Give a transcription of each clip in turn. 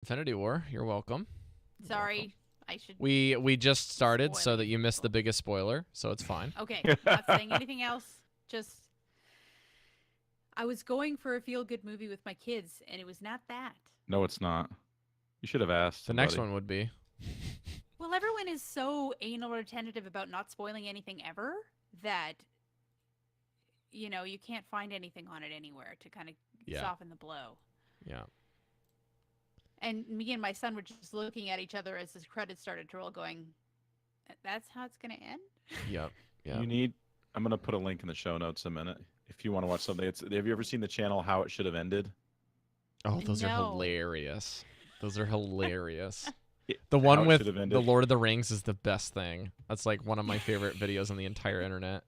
Infinity War. You're welcome. Sorry, I should. We just started so that Spoiling you missed the biggest spoiler, so it's fine. Okay, not saying anything else. Just, I was going for a feel-good movie with my kids, and it was not that. No, it's not. You should have asked. The next one would be. Well, everyone is so anal or tentative about not spoiling anything ever that, you know, you can't find anything on it anywhere to kind of soften the blow. Yeah. And me and my son were just looking at each other as the credits started to roll, going, "That's how it's going to end?" Yep. Yeah. I'm gonna put a link in the show notes in a minute if you want to watch something. Have you ever seen the channel How It Should Have Ended? Oh, those are hilarious. Those are hilarious. The How one It with Should Have the Ended. Lord of the Rings is the best thing. That's like one of my favorite videos on the entire internet.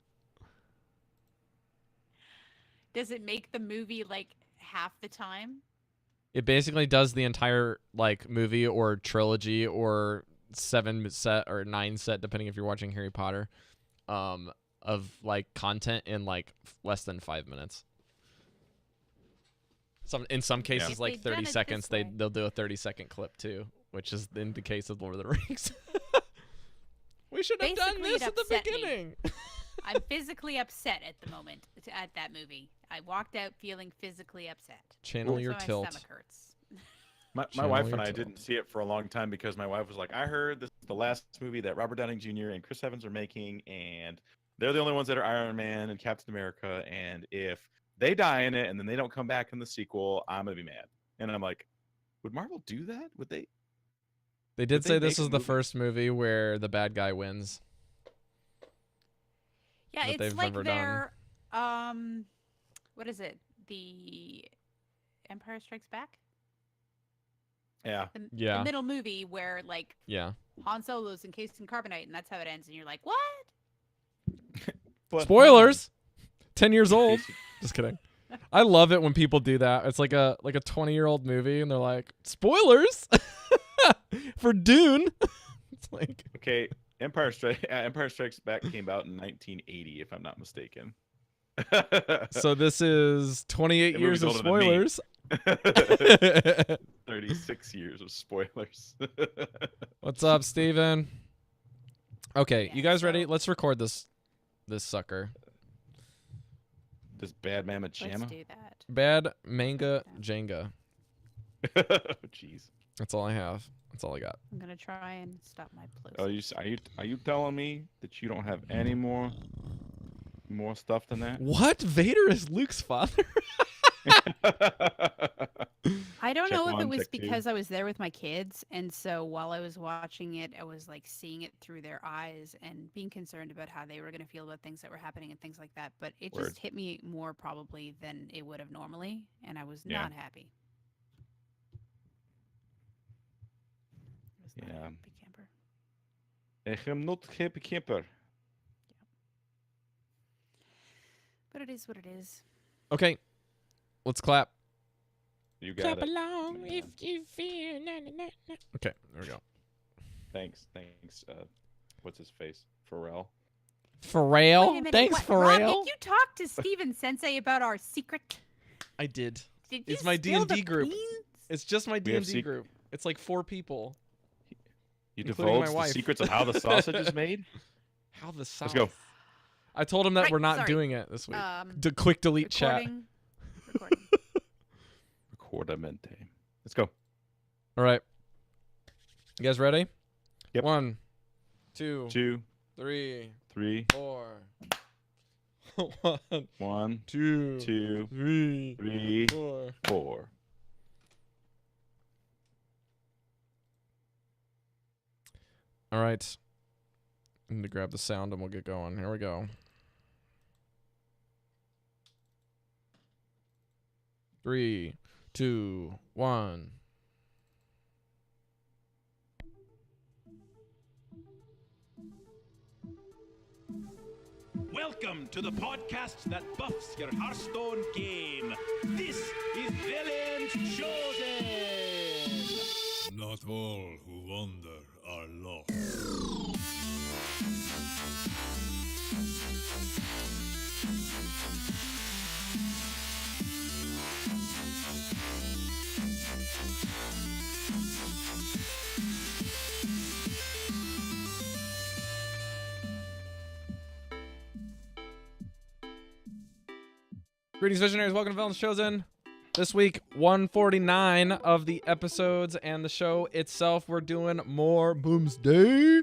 Does it make the movie like half the time? It basically does the entire like movie or trilogy or 7 set or 9 set, depending if you're watching Harry Potter, of like content in like less than 5 minutes. In some cases, like 30 seconds, they'll do a 30-second clip too, which is in the case of Lord of the Rings. We should have done this at the beginning. I'm physically upset at the moment at that movie. I walked out feeling physically upset. Channel your tilt. My stomach hurts. My wife and I didn't see it for a long time because my wife was like, I heard this is the last movie that Robert Downey Jr. and Chris Evans are making, and they're the only ones that are Iron Man and Captain America, and if they die in it and then they don't come back in the sequel, I'm going to be mad. And I'm like, would Marvel do that? Would they? They did say this is the first movie where the bad guy wins. Yeah, it's like their, what is it? The Empire Strikes Back? Yeah. The middle movie where, like, Han Solo's encased in carbonite, and that's how it ends, and you're like, what? Spoilers! 10 years old. Just kidding. I love it when people do that. It's like a 20-year-old movie, and they're like, spoilers for Dune. It's like, okay, Empire Strikes Back came out in 1980, if I'm not mistaken. So this is 28 years of spoilers. 36 years of spoilers. What's up, Steven? Okay, you guys ready? Let's record this sucker. This bad mama jamma? Let's do that. Bad manga Jenga. Jeez. That's all I have. That's all I got. I'm gonna try and stop my plosive. Oh, are you telling me that you don't have any more stuff than that? What? Vader is Luke's father? I don't know if it was because I was there with my kids, and so while I was watching it, I was like seeing it through their eyes and being concerned about how they were going to feel about things that were happening and things like that. But it just hit me more probably than it would have normally, and I was not happy. I was not a happy camper. I'm not a happy camper. Yeah. But it is what it is. Okay, let's clap. You got clap along if you feel. Okay, there we go. Thanks. What's his face? Pharrell. Thanks, Pharrell. Rob, did you talk to Steven Sensei about our secret? I did. It's my D&D group. Beans? It's just my D&D group. It's like 4 people. You divulged the secrets of how the sausage is made? How the sausage? Let's go. I told him that we're not doing it this week. Quick delete chat. Recording. Recordamente. Let's go. All right. You guys ready? Yep. 1, 2, 3, 4. 1, 2, 3, 4. All right. I need to grab the sound and we'll get going. Here we go. 3, 2, 1. Welcome to the podcast that buffs your Hearthstone game. This is Velen's Chosen. Not all who wander are lost. Greetings, visionaries. Welcome to Velen's Chosen. This week, 149 of the episodes and the show itself. We're doing more Boomsday.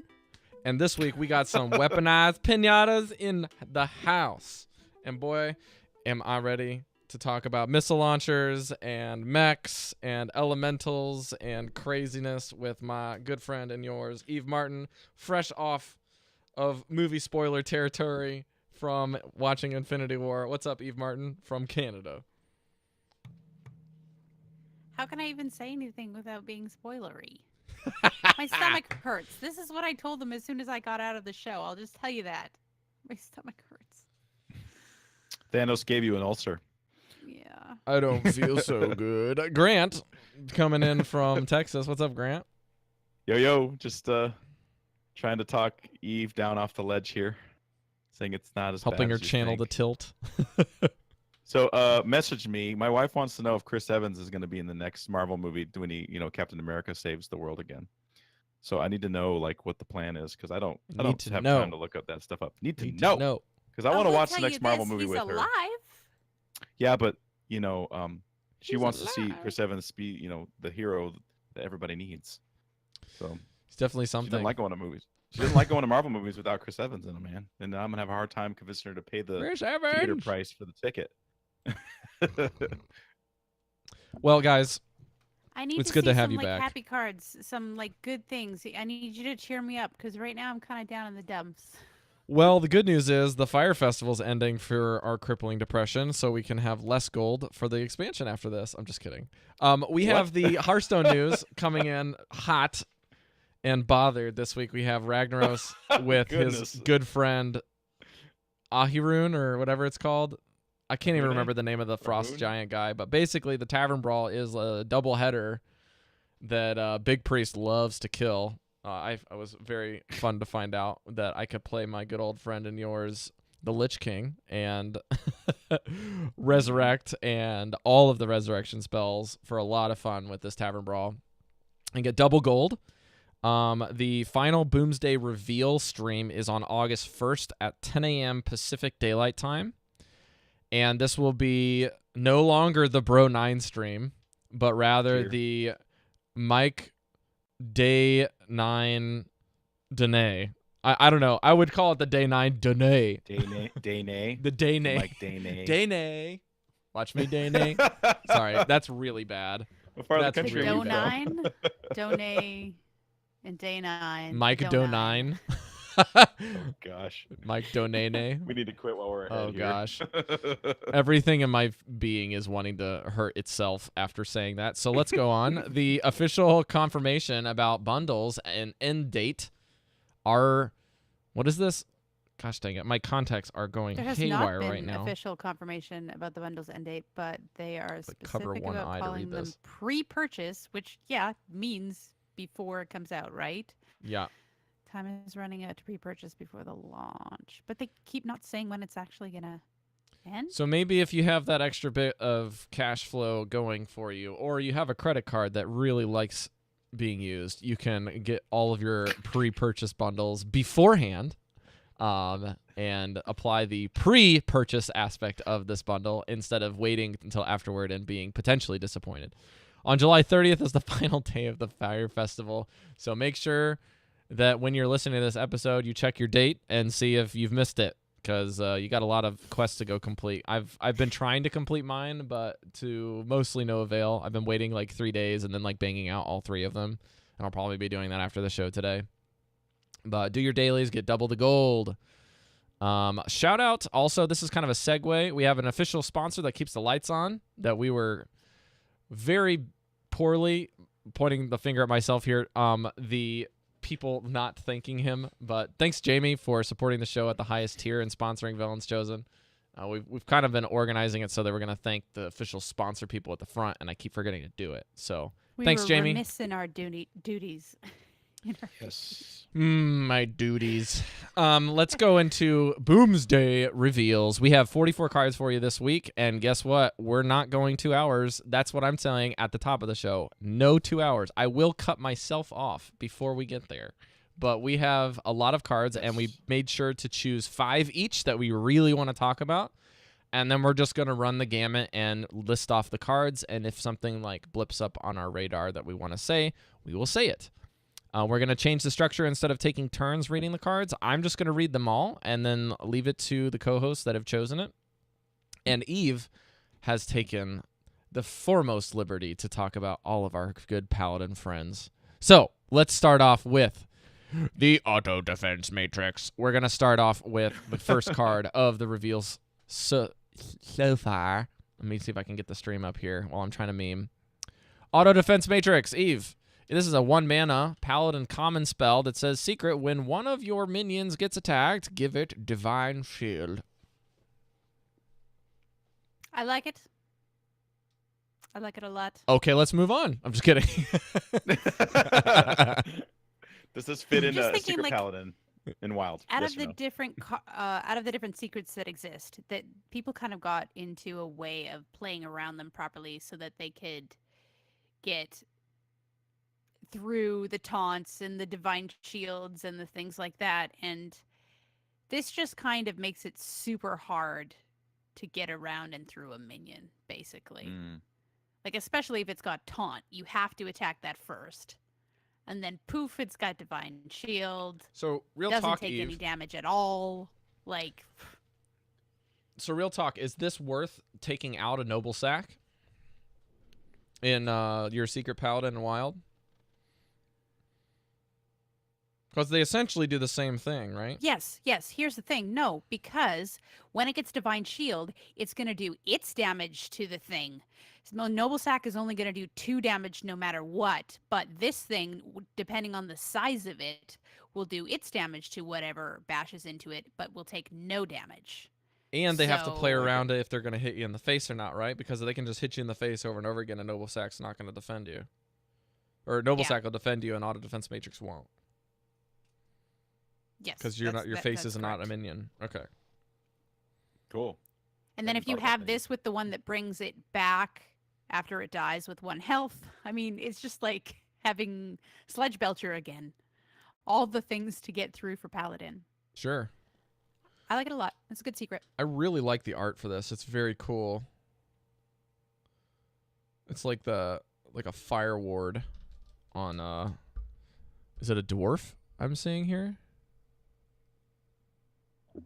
And this week, we got some weaponized pinatas in the house. And boy, am I ready to talk about missile launchers and mechs and elementals and craziness with my good friend and yours, Eve Martin, fresh off of movie spoiler territory from watching Infinity War. What's up, Eve Martin from Canada? How can I even say anything without being spoilery? My stomach hurts. This is what I told them as soon as I got out of the show. I'll just tell you that. My stomach hurts. Thanos gave you an ulcer. Yeah. I don't feel so good. Grant coming in from Texas. What's up, Grant? Yo, just trying to talk Eve down off the ledge here, saying it's not as Helping bad her as you channel think. the tilt. So message me. My wife wants to know if Chris Evans is going to be in the next Marvel movie when he, Captain America saves the world again. So I need to know like what the plan is because I don't have time to look up that stuff up. Need to know because I want to watch the next Marvel movie with her. Alive. Yeah, but she wants to see Chris Evans be the hero that everybody needs. So It's definitely she something. doesn't like going to movies. She doesn't like going to Marvel movies without Chris Evans in them, man. And I'm gonna have a hard time convincing her to pay the Chris theater Evans. price for the ticket. Well, guys, I need it's to good see to have some you like back. happy cards, some like good things. I need you to cheer me up because right now I'm kind of down in the dumps. Well, the good news is the Fire Festival's ending for our crippling depression, so we can have less gold for the expansion after this. I'm just kidding. We have the Hearthstone news coming in hot and bothered this week. We have Ragnaros with his good friend Ahirun or whatever it's called. I can't even remember the name of the Frost Giant guy, but basically the Tavern Brawl is a double header that Big Priest loves to kill. I was very fun to find out that I could play my good old friend and yours, the Lich King, and resurrect and all of the resurrection spells for a lot of fun with this Tavern Brawl and get double gold. The final Boomsday reveal stream is on August 1st at 10 a.m. Pacific Daylight Time. And this will be no longer the Bro 9 stream, but rather the Mike Day 9 Danae. I don't know. I would call it the Day 9 Danae. Danae. The Danae. Mike Danae. Danae. Watch me, Danae. Sorry, that's really bad. What part That's of the country really are you Do from? 9, Donay, and Day 9. Mike Do 9. Oh gosh. Mike Donene. We need to quit while we're ahead Oh here. gosh. Everything in my being is wanting to hurt itself after saying that. So let's go on. The official confirmation about bundles and end date are, what is this? Gosh dang it. My contacts are going There has haywire not been right now. official confirmation about the bundles end date, but they are cover specific one eye about to calling read them this. pre-purchase, which, yeah, means before it comes out, right? Yeah. Time is running out to pre-purchase before the launch. But they keep not saying when it's actually going to end. So maybe if you have that extra bit of cash flow going for you, or you have a credit card that really likes being used, you can get all of your pre-purchase bundles beforehand and apply the pre-purchase aspect of this bundle instead of waiting until afterward and being potentially disappointed. On July 30th is the final day of the Fire Festival, so make sure that when you're listening to this episode, you check your date and see if you've missed it, because you got a lot of quests to go complete. I've been trying to complete mine, but to mostly no avail. I've been waiting like 3 days and then like banging out all 3 of them, and I'll probably be doing that after the show today. But do your dailies, get double the gold. Shout out also, this is kind of a segue. We have an official sponsor that keeps the lights on that we were very poorly pointing the finger at myself here. The people not thanking him, but thanks Jamie for supporting the show at the highest tier and sponsoring Velen's Chosen. We've kind of been organizing it so that we're going to thank the official sponsor people at the front, and I keep forgetting to do it. So thanks, Jamie. We were remiss in our duties. Yes. My duties. Let's go into Boomsday reveals. We have 44 cards for you this week, and guess what? We're not going 2 hours. That's what I'm saying at the top of the show. No 2 hours. I will cut myself off before we get there. But we have a lot of cards, and we made sure to choose 5 each that we really want to talk about. And then we're just going to run the gamut and list off the cards. And if something like blips up on our radar that we want to say, we will say it. We're going to change the structure. Instead of taking turns reading the cards, I'm just going to read them all and then leave it to the co-hosts that have chosen it. And Eve has taken the foremost liberty to talk about all of our good paladin friends. So let's start off with the Autodefense Matrix. We're going to start off with the first card of the reveals so far. Let me see if I can get the stream up here while I'm trying to meme. Autodefense Matrix, Eve. This is a 1-mana paladin common spell that says secret. When one of your minions gets attacked, give it divine shield. I like it. I like it a lot. Okay, let's move on. I'm just kidding. Does this fit into Just a thinking, secret like, paladin in Wild? Out Yes of or the no? different secrets that exist, that people kind of got into a way of playing around them properly so that they could get through the taunts and the divine shields and the things like that. And this just kind of makes it super hard to get around and through a minion, basically. Like, especially if it's got taunt, you have to attack that first. And then poof, it's got divine shield. So real Doesn't talk, take Eve. any damage at all. Like, So real talk, is this worth taking out a noble sack in your secret paladin in Wild? Because they essentially do the same thing, right? yes. Here's the thing. No, because when it gets divine shield, it's going to do its damage to the thing. So noble sack is only going to do 2 damage no matter what. But this thing, depending on the size of it, will do its damage to whatever bashes into it, but will take no damage. And they have to play So- around it if they're going to hit you in the face or not, right? Because they can just hit you in the face over and over again, and noble sack's not going to defend you. Or noble Yeah. sack will defend you, and auto defense matrix won't. Yes. Because your face that's is not a correct. minion. Okay. Cool. And then Hadn't if you thought about have that this with the one that brings it back after it dies with 1 health, I mean, it's just like having Sledge Belcher again. All the things to get through for Paladin. Sure. I like it a lot. It's a good secret. I really like the art for this. It's very cool. It's like a fire ward on is it a dwarf I'm seeing here?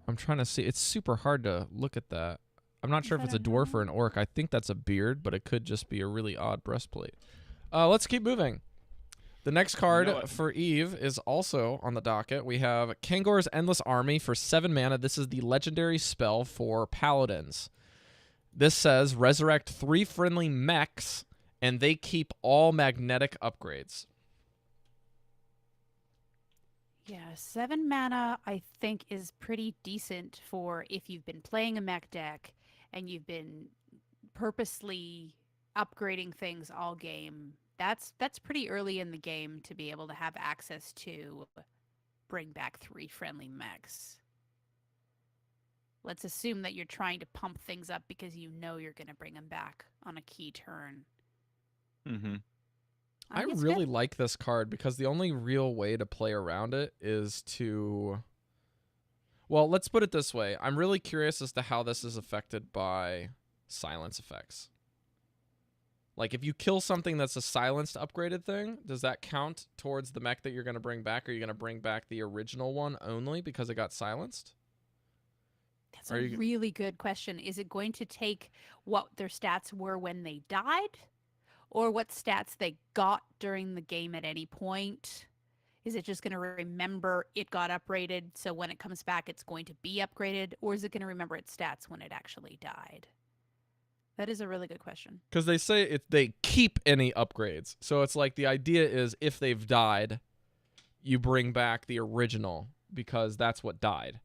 I'm trying to see. It's super hard to look at that. I'm not sure if it's a dwarf or an orc. I think that's a beard, but it could just be a really odd breastplate. Let's keep moving. The next card for Eve is also on the docket. We have Kangor's Endless Army for 7 mana. This is the legendary spell for paladins. This says resurrect 3 friendly mechs, and they keep all magnetic upgrades. Yeah, 7 mana I think is pretty decent for if you've been playing a mech deck and you've been purposely upgrading things all game. That's pretty early in the game to be able to have access to bring back 3 friendly mechs. Let's assume that you're trying to pump things up because you know you're going to bring them back on a key turn. Mm-hmm. I think it's really good. like this card because the only real way to play around it is to... Well, let's put it this way. I'm really curious as to how this is affected by silence effects. Like, if you kill something that's a silenced upgraded thing, does that count towards the mech that you're going to bring back? Or are you going to bring back the original one only because it got silenced? That's a really good question. Is it going to take what their stats were when they died? Or what stats they got during the game at any point? Is it just going to remember it got upgraded, so when it comes back it's going to be upgraded? Or is it going to remember its stats when it actually died? That is a really good question. Because they say they keep any upgrades. So it's like the idea is if they've died, you bring back the original because that's what died.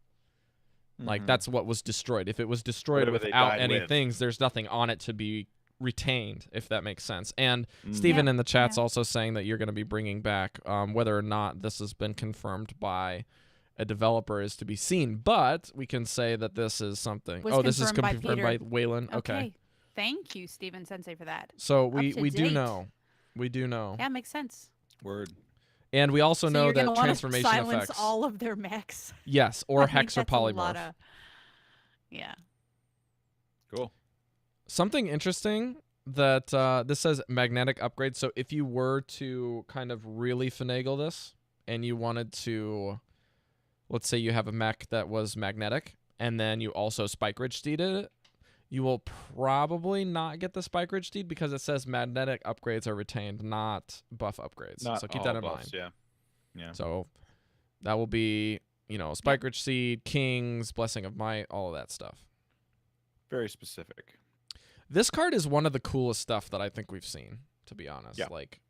Like, that's what was destroyed. If it was destroyed Whatever they without died any with. things, there's nothing on it to be retained, if that makes sense. And Steven in the chat's also saying that you're going to be bringing back, whether or not this has been confirmed by a developer is to be seen. But we can say that this is something. This is confirmed by Wayland. Okay. Thank you, Steven Sensei, for that. So we to do date. know. We do know. Yeah, makes sense. Word. And we also So know you're that gonna wanna transformation silence effects. all of their mechs. Yes, I or think hex or that's a lot polymorph. of- Yeah. Cool. Something interesting that this says magnetic upgrade. So if you were to kind of really finagle this and you wanted to, let's say you have a mech that was magnetic and then you also spike ridge steeded it, you will probably not get the spike ridge steed because it says magnetic upgrades are retained, not buff upgrades. Not so keep all that in buffs, mind. Yeah. So that will be, spike ridge seed, kings, blessing of might, all of that stuff. Very specific. This card is one of the coolest stuff that I think we've seen, to be honest. Yeah. Like,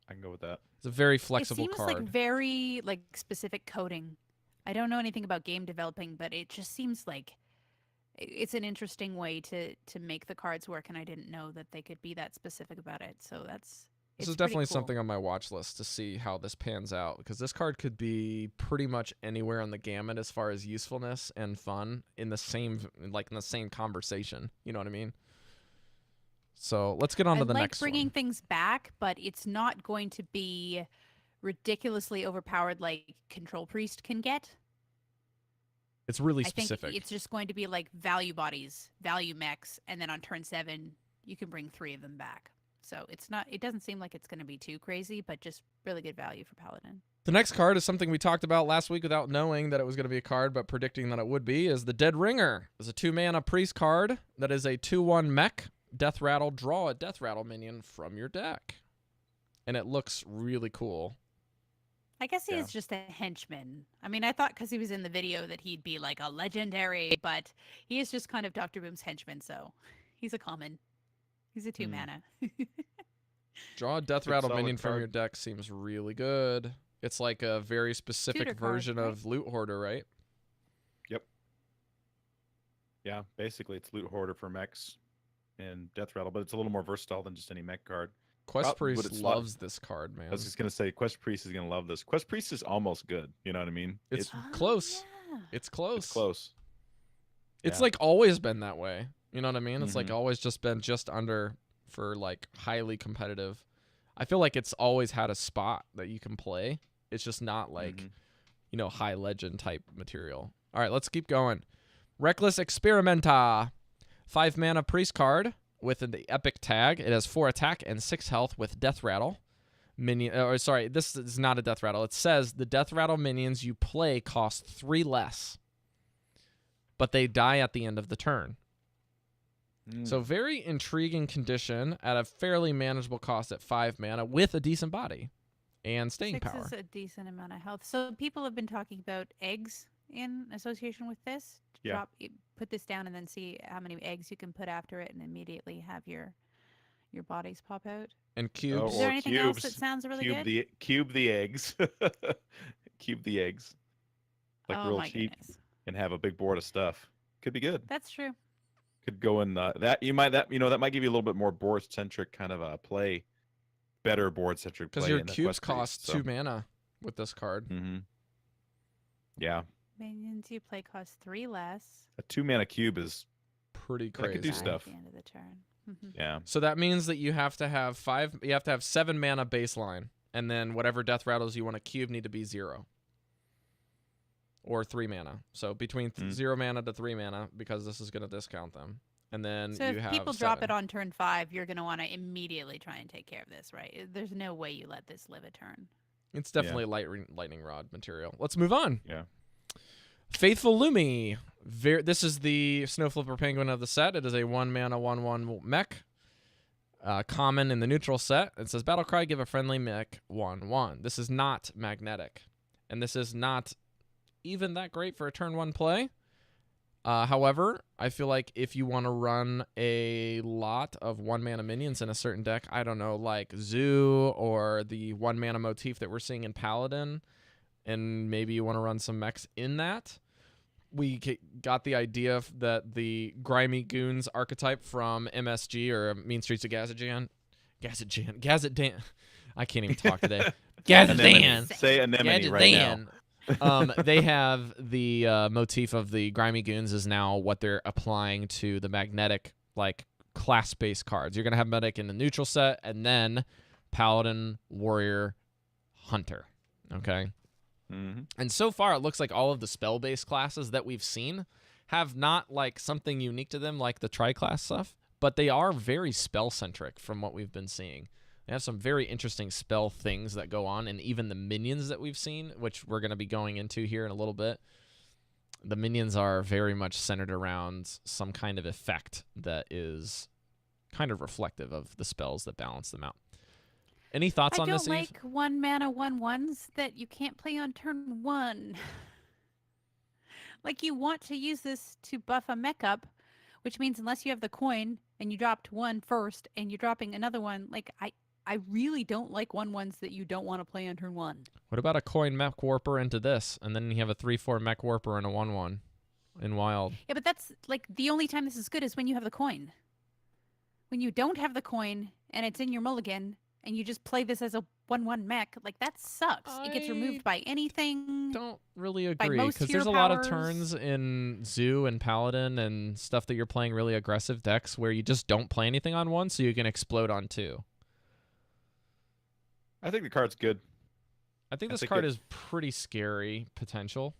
I can go with that. it's a very flexible it seems card. like very specific coding. I don't know anything about game developing, but it just seems like it's an interesting way to make the cards work, and I didn't know that they could be that specific about it. So This is definitely something on my watch list to see how this pans out, because this card could be pretty much anywhere on the gamut as far as usefulness and fun in the same conversation. You know what I mean? So let's get on to the next one. I like bringing things back, but it's not going to be ridiculously overpowered like Control Priest can get. It's really I specific. think it's just going to be like value bodies, value mechs, and then on turn 7, you can bring 3 of them back. So it doesn't seem like it's going to be too crazy, but just really good value for Paladin. The next card is something we talked about last week without knowing that it was going to be a card, but predicting that it would be, is the Deadringer. It's a 2-mana priest card that is a 2/1 mech. Death Rattle, draw a Death Rattle minion from your deck. And it looks really cool. I guess he is just a henchman. I mean, I thought because he was in the video that he'd be like a legendary, but he is just kind of Dr. Boom's henchman, so he's a common. He's a 2-mana. Draw a Death Rattle minion from your deck seems really good. It's like a very specific version of Loot Hoarder, right? Yep. Yeah, basically it's Loot Hoarder for mechs and Death Rattle, but it's a little more versatile than just any mech card. Quest Priest loves this card, man. I was just going to say, Quest Priest is going to love this. Quest Priest is almost good. You know what I mean? It's close. Yeah. It's close. It's close. It's like always been that way. You know what I mean? It's like always just been just under for like highly competitive. I feel like it's always had a spot that you can play. It's just not like, high legend type material. All right, let's keep going. Reckless Experimenta. 5-mana priest card with the epic tag. It has 4 attack and 6 health with Death Rattle. This is not a Death Rattle. It says the Death Rattle minions you play cost 3 less, but they die at the end of the turn. So very intriguing condition at a fairly manageable cost at 5 mana with a decent body and staying 6 power. is a decent amount of health. So people have been talking about eggs in association with this. Put this down and then see how many eggs you can put after it and immediately have your bodies pop out. And cubes. Is there anything else that sounds really good? Cube the eggs. Cube the eggs. Like real cheap. Goodness. And have a big board of stuff. Could be good. That's true. Could go in that might give you a little bit more board centric kind of a play. Better board centric play. Because your cubes cost 2 mana with this card. Yeah. Minions you play cost 3 less. A 2-mana cube is pretty crazy. I could do stuff. At the end of the turn. Yeah. So that means that you have to have 7 mana baseline, and then whatever Death Rattles you want to cube need to be 0. Or 3 mana. So between 0 mana to 3 mana, because this is going to discount them. And then so you have if people 7. drop it on turn 5, you're going to want to immediately try and take care of this, right? There's no way you let this live a turn. It's definitely lightning rod material. Let's move on. Yeah. Faithful Looming. This is the Snow Flipper Penguin of the set. It is a 1-mana 1/1 mech. Common in the neutral set. It says Battlecry, give a friendly mech 1/1. This is not magnetic. And this is not even that great for a turn 1 play. However, I feel like if you want to run a lot of 1-mana minions in a certain deck, I don't know, like Zoo or the 1-mana motif that we're seeing in Paladin, and maybe you want to run some mechs in that. We got the idea that the Grimy Goons archetype from MSG or Mean Streets of Gazadan. I can't even talk today. Gazadan. Say anemone right now. They have the motif of the Grimy Goons is now what they're applying to the magnetic class-based cards. You're going to have medic in the neutral set and then Paladin, Warrior, Hunter. Okay? And so far, it looks like all of the spell-based classes that we've seen have not like something unique to them like the tri-class stuff, but they are very spell-centric from what we've been seeing. They have some very interesting spell things that go on, and even the minions that we've seen, which we're going to be going into here in a little bit, the minions are very much centered around some kind of effect that is kind of reflective of the spells that balance them out. Any thoughts on this, Eve? I don't like 1 mana 1/1s that you can't play on turn 1. Like, you want to use this to buff a mech up, which means unless you have the coin and you dropped one first and you're dropping another one, like, I really don't like 1/1s that you don't want to play on turn 1. What about a coin mech warper into this, and then you have a 3/4 mech warper and a 1/1 in wild? Yeah, but that's, like, the only time this is good is when you have the coin. When you don't have the coin and it's in your mulligan, and you just play this as a 1/1 mech, like, that sucks. It gets removed by anything. Don't really agree, most because hero there's a lot of powers. turns in Zoo and Paladin and stuff that you're playing really aggressive decks where you just don't play anything on 1, so you can explode on 2. I think the card's good. I think this card is pretty scary potential.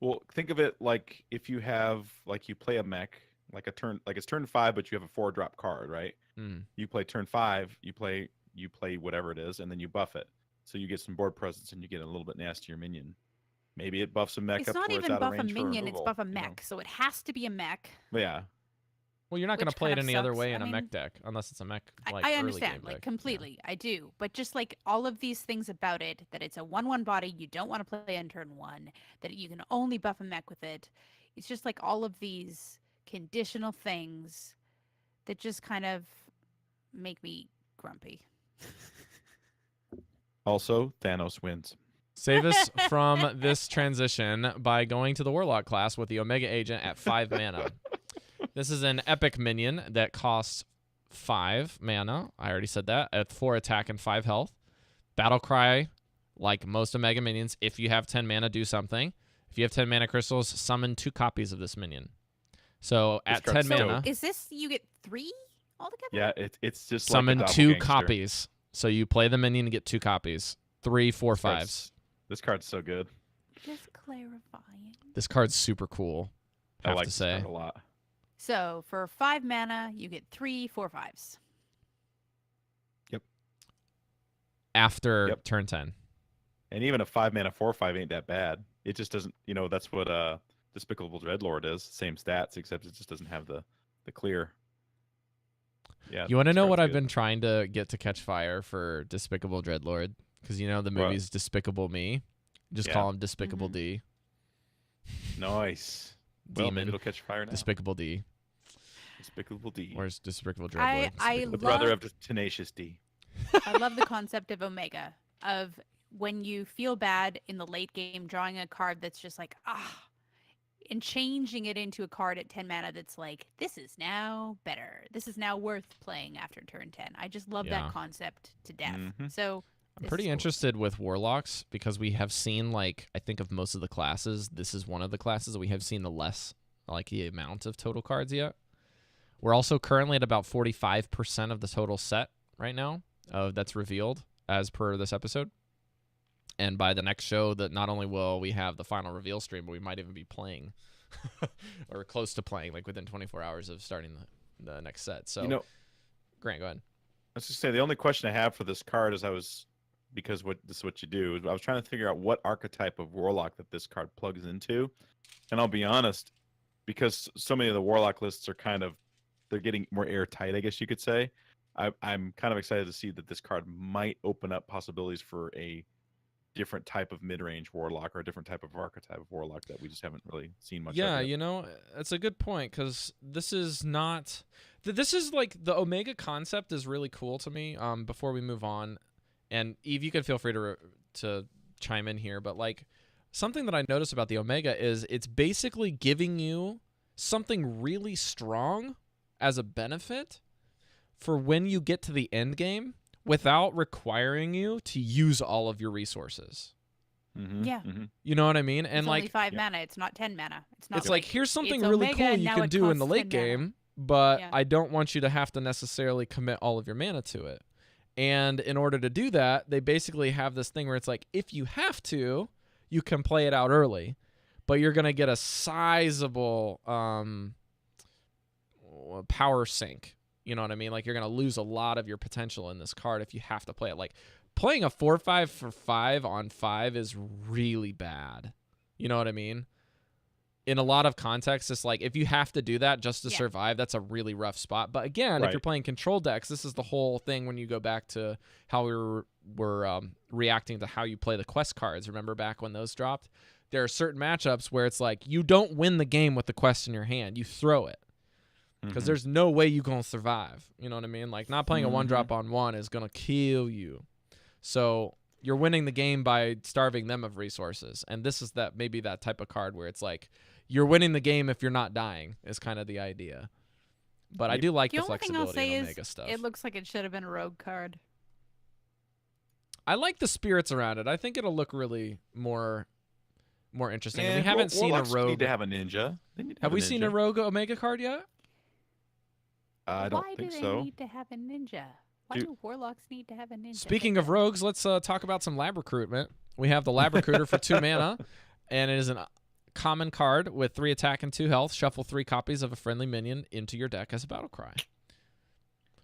Well, think of it like if you have, like, you play a mech, like a turn, like it's turn 5, but you have a 4-drop card, right? You play turn 5, you play whatever it is, and then you buff it. So you get some board presence and you get a little bit nastier minion. Maybe it buffs a mech It's up not to where even it's out of buff a range for minion, it's removal, buff a you know? mech, so it has to be a mech. But yeah. Well, you're not going to Which play it kind of any other sucks. way in I a mech mean, deck, unless it's a mech, like, I early understand, game like, deck. completely. I do. But just, like, all of these things about it, that it's a 1/1 body, you don't want to play on turn 1, that you can only buff a mech with it. It's just, like, all of these conditional things that just kind of make me grumpy. Also, Thanos wins. Save us from this transition by going to the Warlock class with the Omega Agent at 5 mana. This is an epic minion that costs 5 mana. I already said that. At 4 attack and 5 health. Battle Cry, like most Omega minions, if you have 10 mana, do something. If you have 10 mana crystals, summon 2 copies of this minion. So at 10 mana... Is this, you get 3 altogether? Yeah, it's just summon like a 2 doppelgangster. copies. So you play the minion and get 2 copies. 3, 4, 5s. This card's so good. Just clarifying. This card's super cool, I have like to this say. card a lot. So for 5 mana, you get 3 4/5s. Yep. After turn 10. And even a 5 mana 4/5 ain't that bad. It just doesn't, that's what Despicable Dreadlord is. Same stats, except it just doesn't have the clear. Yeah. You want to know what I've good. been trying to get to catch fire for Despicable Dreadlord? Because the movie's Despicable Me. Just call him Despicable D. Nice. Demon. Well, maybe it'll catch fire now. Despicable D. Despicable D. Where's Despicable Dreadlord? The brother of Tenacious D. I love the concept of Omega, of when you feel bad in the late game, drawing a card that's just like, and changing it into a card at 10 mana that's like, this is now better. This is now worth playing after turn 10. I just love that concept to death. So I'm pretty interested with Warlocks because we have seen, I think of most of the classes, this is one of the classes that we have seen the amount of total cards yet. We're also currently at about 45% of the total set right now that's revealed as per this episode. And by the next show, that not only will we have the final reveal stream, but we might even be playing or close to playing, within 24 hours of starting the next set. So, Grant, go ahead. Let's just say the only question I have for this card is because this is what you do. I was trying to figure out what archetype of Warlock that this card plugs into. And I'll be honest, because so many of the Warlock lists are they're getting more airtight, I guess you could say. I'm kind of excited to see that this card might open up possibilities for a different type of mid-range Warlock or a different type of archetype of Warlock that we just haven't really seen much of. Yeah, that's a good point because this is not... This is the Omega concept is really cool to me. Before we move on, and Eve, you can feel free to chime in here, but something that I noticed about the Omega is it's basically giving you something really strong as a benefit for when you get to the end game without requiring you to use all of your resources. Mm-hmm. Yeah. Mm-hmm. You know what I mean? And it's only 5 mana. It's not 10 mana. It's not. It's here's something really Omega, cool you can do in the late game, but I don't want you to have to necessarily commit all of your mana to it. And in order to do that, they basically have this thing where it's if you have to, you can play it out early. but you're going to get a sizable power sink. You know what I mean? Like, you're going to lose a lot of your potential in this card if you have to play it. Like, playing a 4/5 for 5 on 5 is really bad. You know what I mean? In a lot of contexts, it's like, if you have to do that just to survive, that's a really rough spot. But again, if you're playing control decks, this is the whole thing when you go back to how we were reacting to how you play the quest cards. Remember back when those dropped? There are certain matchups where it's like, you don't win the game with the quest in your hand. You throw it. Because there's no way you're going to survive. You know what I mean? Like, not playing a 1-drop on 1 is going to kill you. So you're winning the game by starving them of resources. And this is maybe that type of card where it's like, you're winning the game if you're not dying is kind of the idea. But I do like the flexibility in Omega stuff. It looks like it should have been a rogue card. I like the spirits around it. I think it'll look really more interesting. And we haven't seen a rogue. Need to have a ninja. Have we seen a rogue Omega card yet? I don't think so. Why do they need to have a ninja? Why do warlocks need to have a ninja? Speaking of rogues, let's talk about some lab recruitment. We have the lab recruiter for 2 mana, and it is a common card with 3 attack and 2 health. Shuffle 3 copies of a friendly minion into your deck as a battle cry.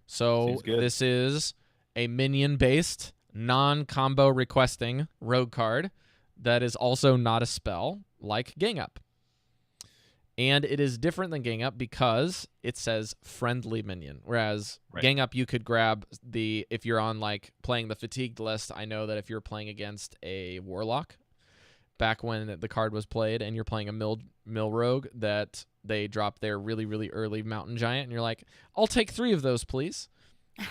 So this is a minion-based, non-combo requesting rogue card that is also not a spell, like Gang Up. And it is different than Gang Up because it says friendly minion. Whereas Gang Up, you could grab if you're on like playing the fatigued list. I know that if you're playing against a warlock, back when the card was played, and you're playing a mill rogue, that they drop their really, really early mountain giant, and you're like, I'll take 3 of those, please. You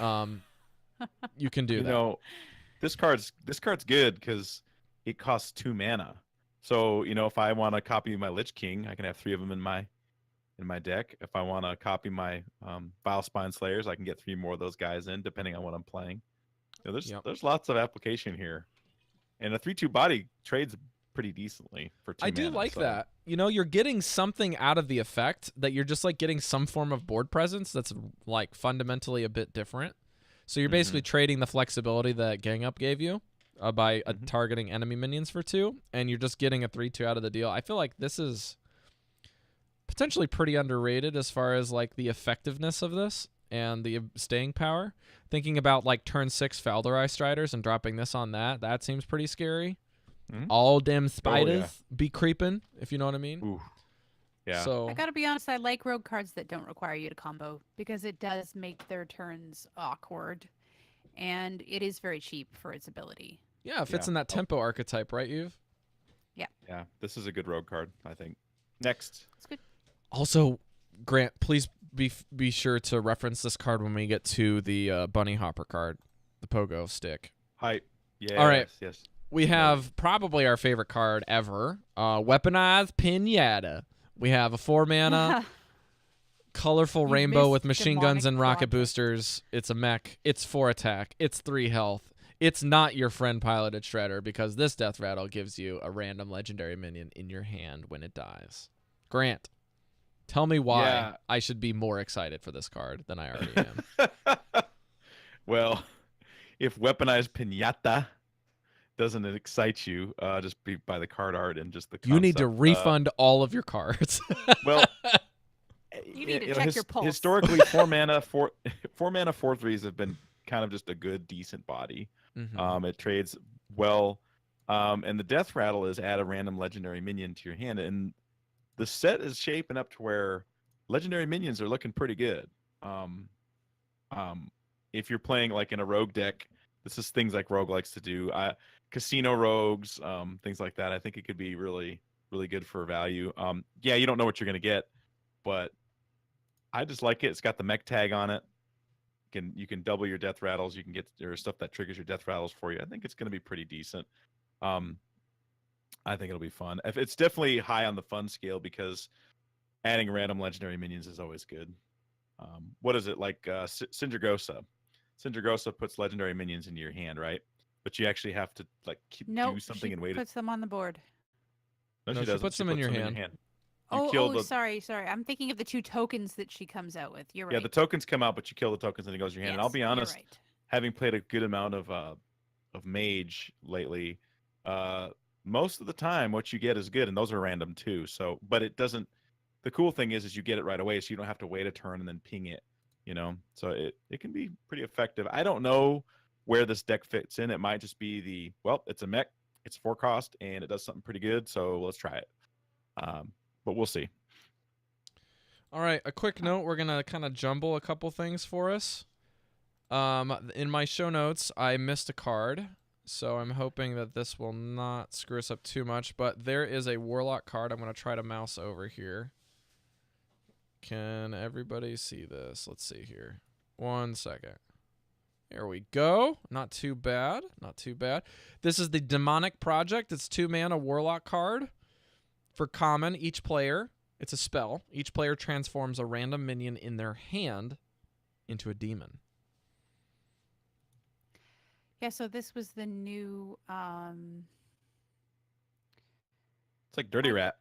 can do that. Know, this card's good because it costs 2 mana. So, if I want to copy my Lich King, I can have 3 of them in my deck. If I want to copy my Vile Spine Slayers, I can get 3 more of those guys in, depending on what I'm playing. There's lots of application here. And a 3/2 body trades pretty decently for 2 I do like that. You're getting something out of the effect that you're just like getting some form of board presence that's like fundamentally a bit different. So you're basically trading the flexibility that Gang Up gave you. By targeting enemy minions for 2, and you're just getting a 3/2 out of the deal. I feel like this is potentially pretty underrated as far as like the effectiveness of this and the staying power. Thinking about like turn 6 Falderai Striders and dropping this on that seems pretty scary. All damn spiders be creeping, if you know what I mean. Ooh. Yeah. So I gotta be honest, I like rogue cards that don't require you to combo because it does make their turns awkward, and it is very cheap for its ability. Yeah, it fits in that tempo archetype, right, Yves? Yeah. Yeah, this is a good rogue card, I think. Next. It's good. Also, Grant, please be sure to reference this card when we get to the Bunny Hopper card, the Pogo Stick. Hype. Yeah. All right. Yes. We have probably our favorite card ever, Weaponized Pinata. We have a 4-mana colorful rainbow with machine guns and rocket boosters. It's a mech. It's 4 attack. It's 3 health. It's not your friend piloted Shredder because this death rattle gives you a random legendary minion in your hand when it dies. Grant, tell me why I should be more excited for this card than I already am. Well, if Weaponized Pinata doesn't excite you, just by the card art and just the concept, you need to refund all of your cards. Well, you need to check your pulse. Historically, 4 mana 4/3s have been kind of just a good, decent body. It trades well, and the death rattle is add a random legendary minion to your hand, and the set is shaping up to where legendary minions are looking pretty good. If you're playing like in a rogue deck, this is things like Rogue likes to do. Casino rogues, things like that. I think it could be really, really good for value. Yeah, you don't know what you're gonna get, but I just like it. It's got the mech tag on it. You can double your death rattles. You can get there stuff that triggers your death rattles for you. I think it's going to be pretty decent. I think it'll be fun. It's definitely high on the fun scale because adding random legendary minions is always good. What is it like? Syndragosa. Syndragosa puts legendary minions into your hand, right? But you actually have to like do something and wait. Puts them on the board. No, she puts them in your hand. Sorry. I'm thinking of the 2 tokens that she comes out with. You're right. Yeah, the tokens come out, but you kill the tokens and it goes in your hand. Yes, and I'll be honest, right. Having played a good amount of Mage lately, most of the time what you get is good, and those are random too. So, but it doesn't. The cool thing is you get it right away, so you don't have to wait a turn and then ping it. So it can be pretty effective. I don't know where this deck fits in. It might just be it's a mech, it's 4 cost, and it does something pretty good. So let's try it. But we'll see. All right, a quick note. We're gonna kind of jumble a couple things for us. In my show notes, I missed a card, so I'm hoping that this will not screw us up too much. But there is a Warlock card. I'm gonna try to mouse over here. Can everybody see this? Let's see here. 1 second. There we go. Not too bad. Not too bad. This is the Demonic Project. It's 2-mana Warlock card. For common, each player, it's a spell. Each player transforms a random minion in their hand into a demon. Yeah, so this was the new... It's like Dirty Rat.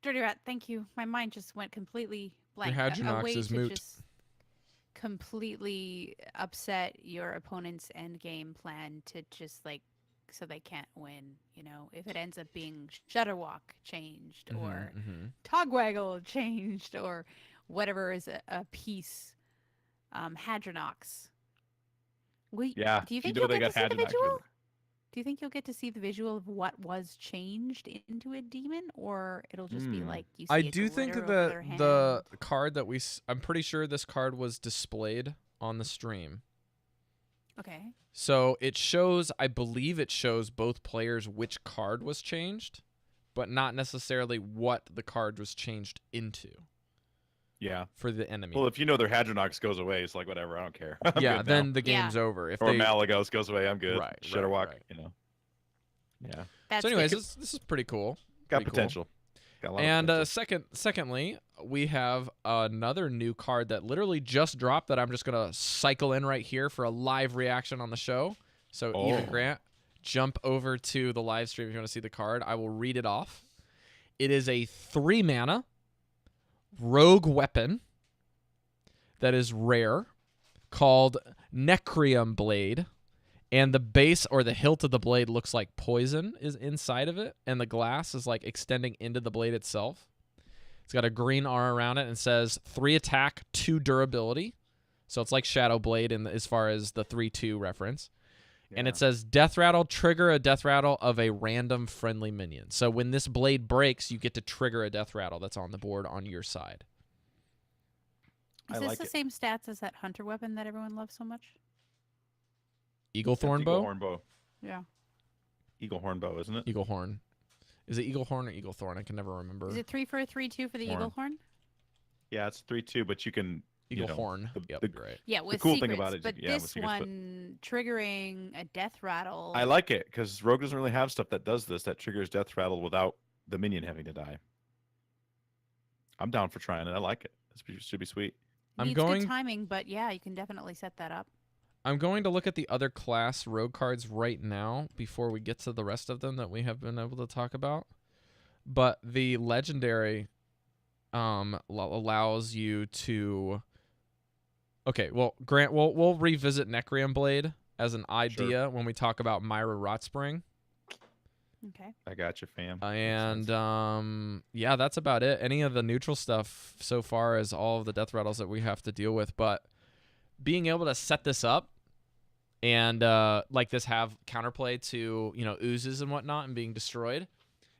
Dirty Rat, thank you. My mind just went completely blank. Your Hadronox is moot. Just completely upset your opponent's end game plan to just so they can't win. If it ends up being Shudderwalk changed or Togwaggle changed or whatever is a piece, Hadronox. Yeah. Do you think you'll get to see the visual? Do you think you'll get to see the visual of what was changed into a demon, or it'll just be like you see I a do think glitter that the card that I'm pretty sure this card was displayed on the stream. Okay. So it shows, I believe it shows both players which card was changed, but not necessarily what the card was changed into. Yeah. For the enemy. Well, if their Hadronox goes away, it's like, whatever, I don't care. Yeah, then the game's over. If or Malagos goes away, I'm good. Right, Shudderwalk, right. Yeah. So anyways, this is pretty cool. Got pretty potential. Cool. Got a lot and of potential. Secondly, we have another new card that literally just dropped that I'm just going to cycle in right here for a live reaction on the show. So Eve and Grant, jump over to the live stream if you want to see the card. I will read it off. It is a 3-mana rogue weapon that is rare called Necrium Blade, and the base or the hilt of the blade looks like poison is inside of it, and the glass is like extending into the blade itself. It's got a green R around it and says 3 attack, 2 durability. So it's like Shadow Blade as far as the 3/2 reference. Yeah. And it says Death Rattle, trigger a Death Rattle of a random friendly minion. So when this blade breaks, you get to trigger a Death Rattle that's on the board on your side. Is this the same stats as that hunter weapon that everyone loves so much? Eagle Thorn Bow? Eagle Horn Bow. Yeah. Eagle Horn Bow, isn't it? Eagle Horn. Is it Eagle Horn or Eagle Thorn? I can never remember. Is it 3 for a 3/2 for the Eagle Horn? Yeah, it's 3/2, but you can... Eagle Horn. Yeah, with the cool secrets, thing about it, but this one triggering a Death Rattle. I like it because Rogue doesn't really have stuff that does this, that triggers Death Rattle without the minion having to die. I'm down for trying it. I like it. This should be sweet. Needs good timing, but yeah, you can definitely set that up. I'm going to look at the other class rogue cards right now before we get to the rest of them that we have been able to talk about. But the legendary allows you to... Okay, well, Grant, we'll revisit Necrium Blade as an idea when we talk about Myra Rotspring. Okay. I got you, fam. And yeah, that's about it. Any of the neutral stuff so far is all of the Death Rattles that we have to deal with. But being able to set this up and like this have counterplay to oozes and whatnot and being destroyed,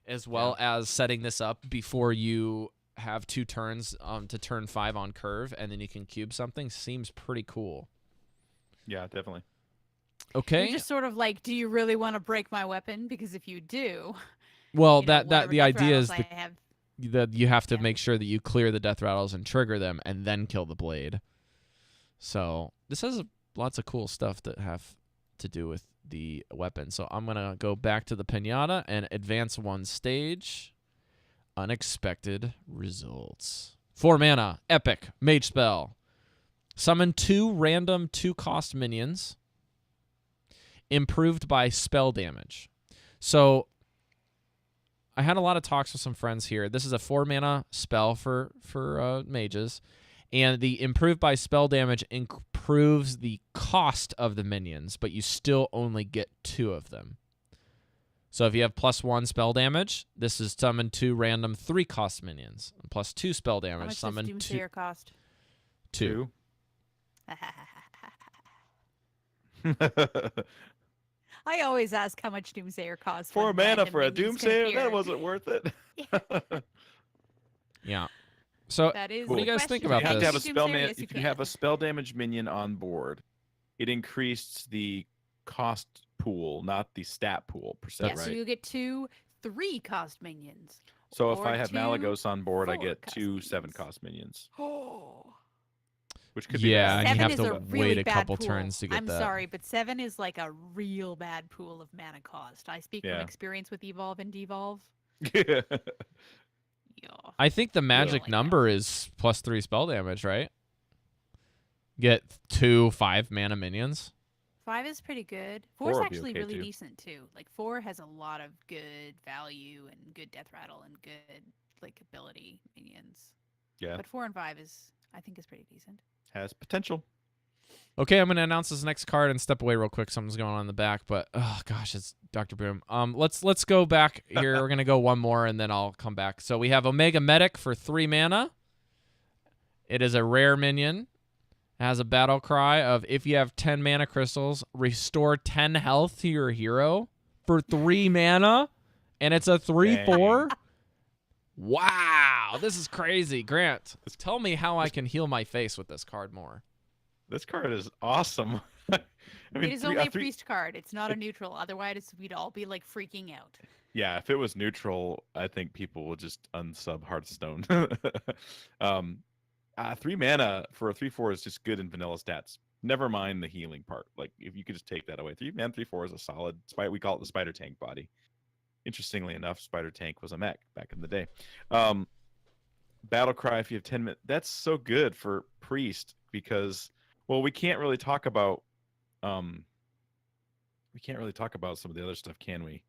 as well as setting this up before you have 2 turns to turn 5 on curve, and then you can cube something, seems pretty cool. Yeah, definitely. Okay. You're just sort of like, do you really want to break my weapon? Because if you do, well, that the idea is that you have to make sure that you clear the Death Rattles and trigger them, and then kill the blade. So this has lots of cool stuff that have to do with the weapon. So I'm gonna go back to the Pinata and advance 1 stage. Unexpected results. 4 mana, epic, mage spell. Summon 2 random 2-cost minions. Improved by spell damage. So I had a lot of talks with some friends here. This is a 4 mana spell for mages. And the improved by spell damage improves the cost of the minions, but you still only get 2 of them. So if you have +1 spell damage, this is summon 2 random 3-cost minions. +2 spell damage, How much summon does Doomsayer cost? 2. I always ask how much Doomsayer costs. 4 mana for a Doomsayer? That wasn't worth it. Yeah. So that is what do you guys think about you have this? to have a spell Yes, if you have a spell damage minion on board, it increased the cost pool, not the stat pool %, right? So you get 2 3-cost minions. So if or I have 2 Malagos on board, I get 4-cost 2 minions. 7-cost minions. Oh. Which could be Yeah, bad. and you 7 have is to a really wait a bad couple pool. turns to get I'm that. sorry, but 7 is like a real bad pool of mana cost. I speak from experience with Evolve and Devolve. Yeah. I think the magic Really number is +3 spell damage, right? Get 2 5-mana minions. 5 is pretty good. 4 4 is would be actually okay, really too. decent too. Like 4 has a lot of good value and good death rattle and good like ability minions. Yeah. But 4 and 5 I think is pretty decent. Has potential. Okay, I'm gonna announce this next card and step away real quick. Something's going on in the back, but oh gosh, it's Dr. Boom. Let's go back here. We're gonna go one more and then I'll come back. So we have Omega Medic for 3 mana. It is a rare minion. It has a battle cry of if you have 10 mana crystals, restore 10 health to your hero for 3 mana, and it's a 3/4. Wow, this is crazy. Grant, tell me how I can heal my face with this card more. This card is awesome. I mean, It is only a priest card. It's not a neutral. Otherwise, we'd all be like freaking out. Yeah, if it was neutral, I think people would just unsub Hearthstone. 3 mana for a 3/4 is just good in vanilla stats. Never mind the healing part. Like if you could just take that away, 3 mana 3/4 is a solid. We call it the spider tank body. Interestingly enough, spider tank was a mech back in the day. Battle cry if you have 10 minutes. That's so good for priest because we can't really talk about some of the other stuff, can we?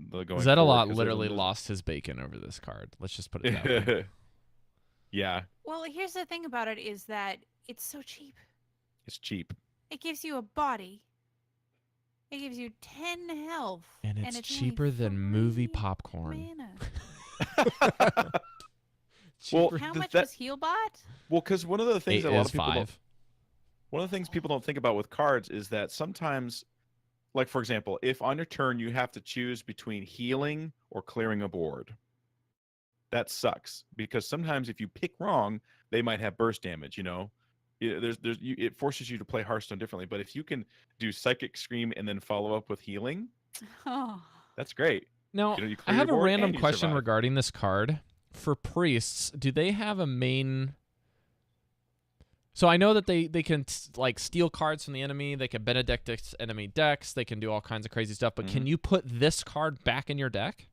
Zetalot literally lost his bacon over this card. Let's just put it that way. Yeah. Well, here's the thing about it is that it's so cheap. It's cheap. It gives you a body. It gives you 10 health. And it's only cheaper than movie 3 popcorn. mana. Well, How much was Healbot? Well, because one of the things that a lot of people 5. one of the things people don't think about with cards is that sometimes, like for example, if on your turn you have to choose between healing or clearing a board, that sucks because sometimes if you pick wrong, they might have burst damage. You know, it forces you to play Hearthstone differently. But if you can do Psychic Scream and then follow up with healing, that's great. Now, you I have a random you question survive. regarding this card. For priests, do they have a main? So I know that they can like steal cards from the enemy. They can Benedict enemy decks. They can do all kinds of crazy stuff. But can you put this card back in your deck,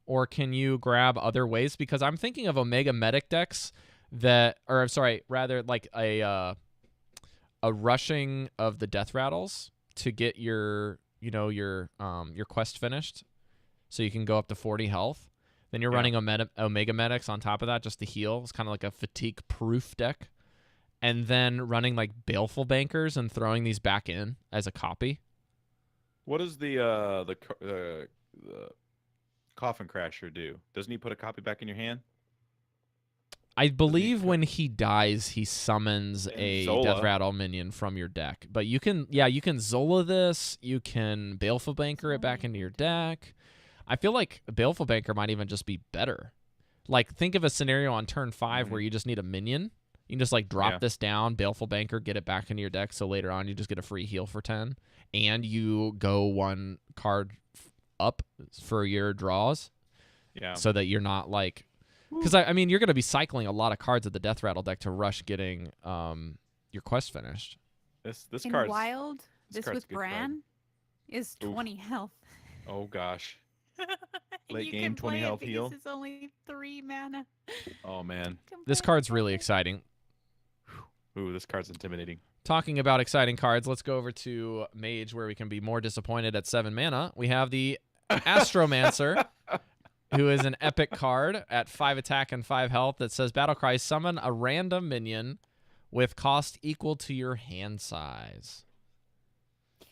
or can you grab other ways? Because I'm thinking of Omega Medic decks that, or I'm sorry, rather like a rushing of the death rattles to get your quest finished, so you can go up to 40 health. Then you're running Omega Medics on top of that just to heal. It's kind of like a fatigue-proof deck. And then running like Baleful Bankers and throwing these back in as a copy. What does the Coffin Crasher do? Doesn't he put a copy back in your hand? I believe when he dies, he summons a Zola. Death Rattle minion from your deck. But you can Zola this. You can Baleful Banker it back into your deck. I feel like Baleful Banker might even just be better. Like, think of a scenario on turn 5 where you just need a minion. You can just, like, drop this down, Baleful Banker, get it back into your deck, so later on you just get a free heal for 10. And you go 1 card up for your draws. Yeah. So that you're not, like... Because, I mean, you're going to be cycling a lot of cards at the Death Rattle deck to rush getting your quest finished. This In card's... Wild, this card's with a good card. Bran is 20 health. Oh, gosh. And Late you game, can 20 play health it heal. because it's only 3 mana. Oh, man. This card's really exciting. Ooh, this card's intimidating. Talking about exciting cards, let's go over to Mage where we can be more disappointed at 7 mana. We have the Astroman Sir, who is an epic card at 5 attack and 5 health that says Battlecry, summon a random minion with cost equal to your hand size.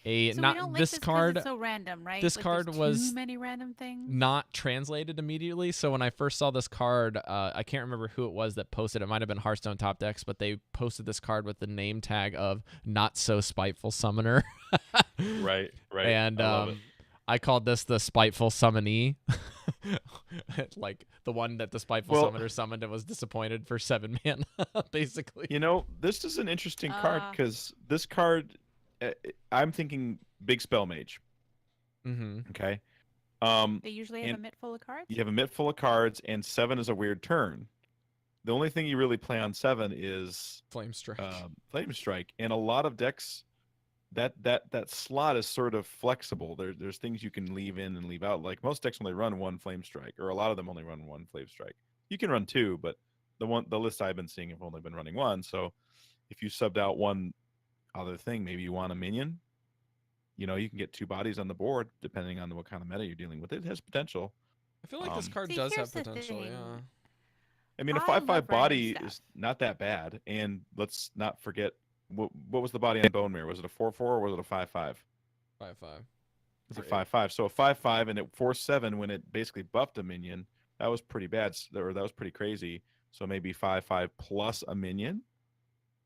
So not we don't like this 'cause card. it's so random, right? This Like, card there's was too many random things. not translated immediately. So when I first saw this card, I can't remember who it was that posted. It might have been Hearthstone Top Decks, but they posted this card with the name tag of "Not So Spiteful Summoner." Right. And I love it. I called this the Spiteful Summonee, like the one that the Spiteful Summoner summoned and was disappointed for 7 mana, basically. You know, this is an interesting card because this card, I'm thinking big spell mage. Mm-hmm. Okay. They usually have a mitt full of cards. You have a mitt full of cards, and 7 is a weird turn. The only thing you really play on 7 is Flame Strike. Flame Strike, and a lot of decks. That slot is sort of flexible. There's things you can leave in and leave out. Like most decks only run 1 Flame Strike, or a lot of them only run 1 Flame Strike. You can run 2, but the list I've been seeing have only been running 1. So if you subbed out one other thing, maybe you want a minion. You know, you can get 2 bodies on the board depending on what kind of meta you're dealing with. It has potential. I feel like this card does have potential. Yeah. I mean, a 5/5 body is not that bad, and let's not forget. What was the body on Bone Mirror? Was it a 4/4 or was it a 5/5? 5/5. It's a 5/5. So a 5/5, and it 4/7 when it basically buffed a minion. That was pretty bad, or that was pretty crazy. So maybe 5/5 plus a minion.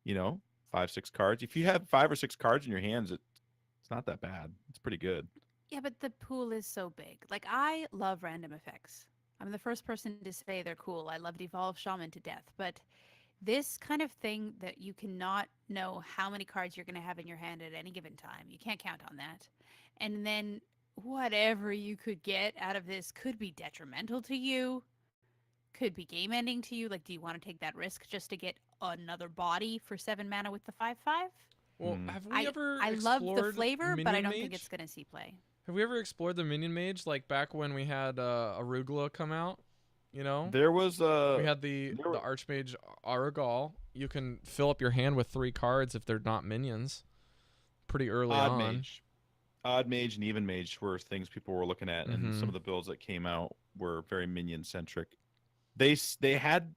You know, 5-6 cards. If you have 5 or 6 cards in your hands, it's not that bad. It's pretty good. Yeah, but the pool is so big. Like, I love random effects. I'm the first person to say they're cool. I love Devolve Shaman to death, but this kind of thing that you cannot know how many cards you're going to have in your hand at any given time. You can't count on that. And then whatever you could get out of this could be detrimental to you, could be game ending to you. Like, do you want to take that risk just to get another body for 7 mana with the 5/5? Well, have we ever I love the explored flavor, Minion but I don't Mage? think it's going to see play. Have we ever explored the Minion Mage, like back when we had Arugula come out? You know, there was we had the Archmage Aragal. You can fill up your hand with 3 cards if they're not minions. Pretty early on. Odd Mage and Even Mage were things people were looking at, and some of the builds that came out were very minion centric. They had